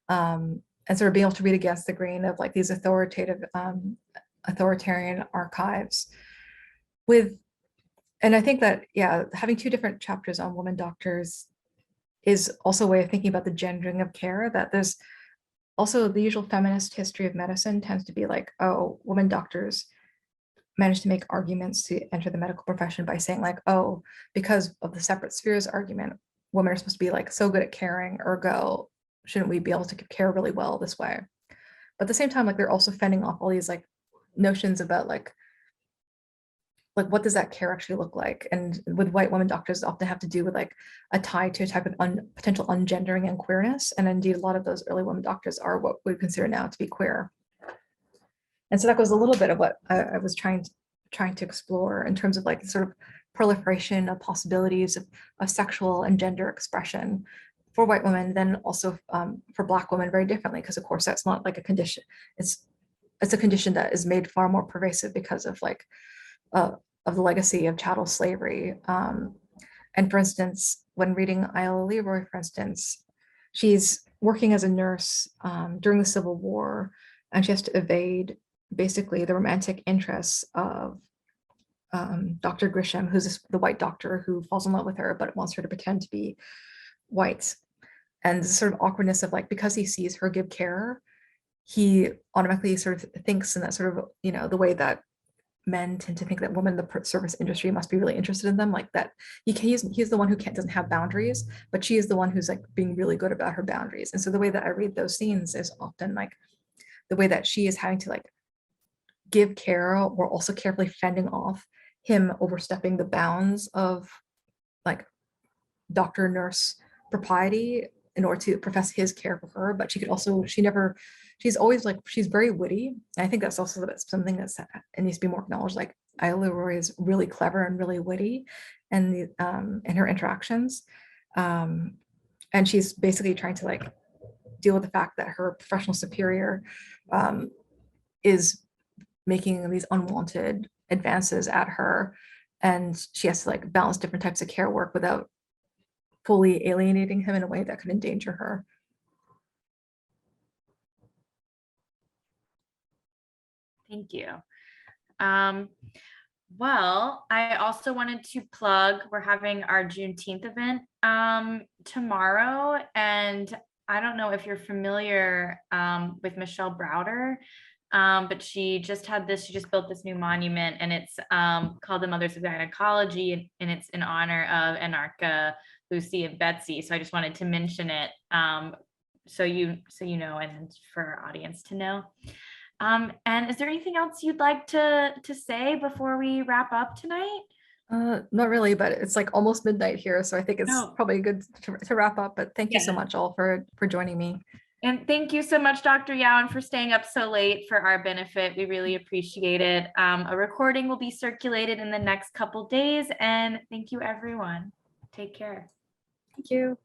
And sort of being able to read against the grain of like these authoritarian archives and I think that, yeah, having 2 different chapters on women doctors is also a way of thinking about the gendering of care, that there's also the usual feminist history of medicine tends to be like, oh, women doctors manage to make arguments to enter the medical profession by saying like, oh, because of the separate spheres argument, women are supposed to be like so good at caring, ergo, shouldn't we be able to care really well this way? But at the same time, like they're also fending off all these like notions about like what does that care actually look like? And with white women doctors often have to do with like a tie to a type of potential ungendering and queerness. And indeed, a lot of those early women doctors are what we consider now to be queer. And so that goes a little bit of what I was trying to explore in terms of like sort of proliferation of possibilities of sexual and gender expression for white women, then also for Black women very differently, because of course that's not like a condition. It's a condition that is made far more pervasive because of like of the legacy of chattel slavery. And for instance, when reading Iola Leroy, for instance, she's working as a nurse during the Civil War, and she has to evade basically the romantic interests of Dr. Grisham, who's the white doctor who falls in love with her, but wants her to pretend to be white. And the sort of awkwardness of like, because he sees her give care, he automatically sort of thinks in that sort of, you know, the way that men tend to think that women in the service industry must be really interested in them, like that he's the one who doesn't have boundaries, but she is the one who's like being really good about her boundaries. And so the way that I read those scenes is often like the way that she is having to like give care or also carefully fending off him overstepping the bounds of like doctor nurse propriety in order to profess his care for her, but she could also, she's always like, she's very witty. And I think that's also something that's, it needs to be more acknowledged. Like Aya Leroy is really clever and really witty and in her interactions. And she's basically trying to like deal with the fact that her professional superior is making these unwanted advances at her. And she has to like balance different types of care work without fully alienating him in a way that could endanger her. Thank you. Well, I also wanted to plug, we're having our Juneteenth event tomorrow, and I don't know if you're familiar with Michelle Browder, but she just built this new monument, and it's called the Mothers of Gynecology, and it's in honor of Anarcha, Lucy, and Betsy. So I just wanted to mention it so you know, and for our audience to know. And is there anything else you'd like to say before we wrap up tonight? Not really, but it's like almost midnight here, so I think it's probably good to wrap up. But thank you so much all for joining me. And thank you so much, Dr. Yao, and for staying up so late for our benefit. We really appreciate it. A recording will be circulated in the next couple days, and thank you, everyone. Take care. Thank you.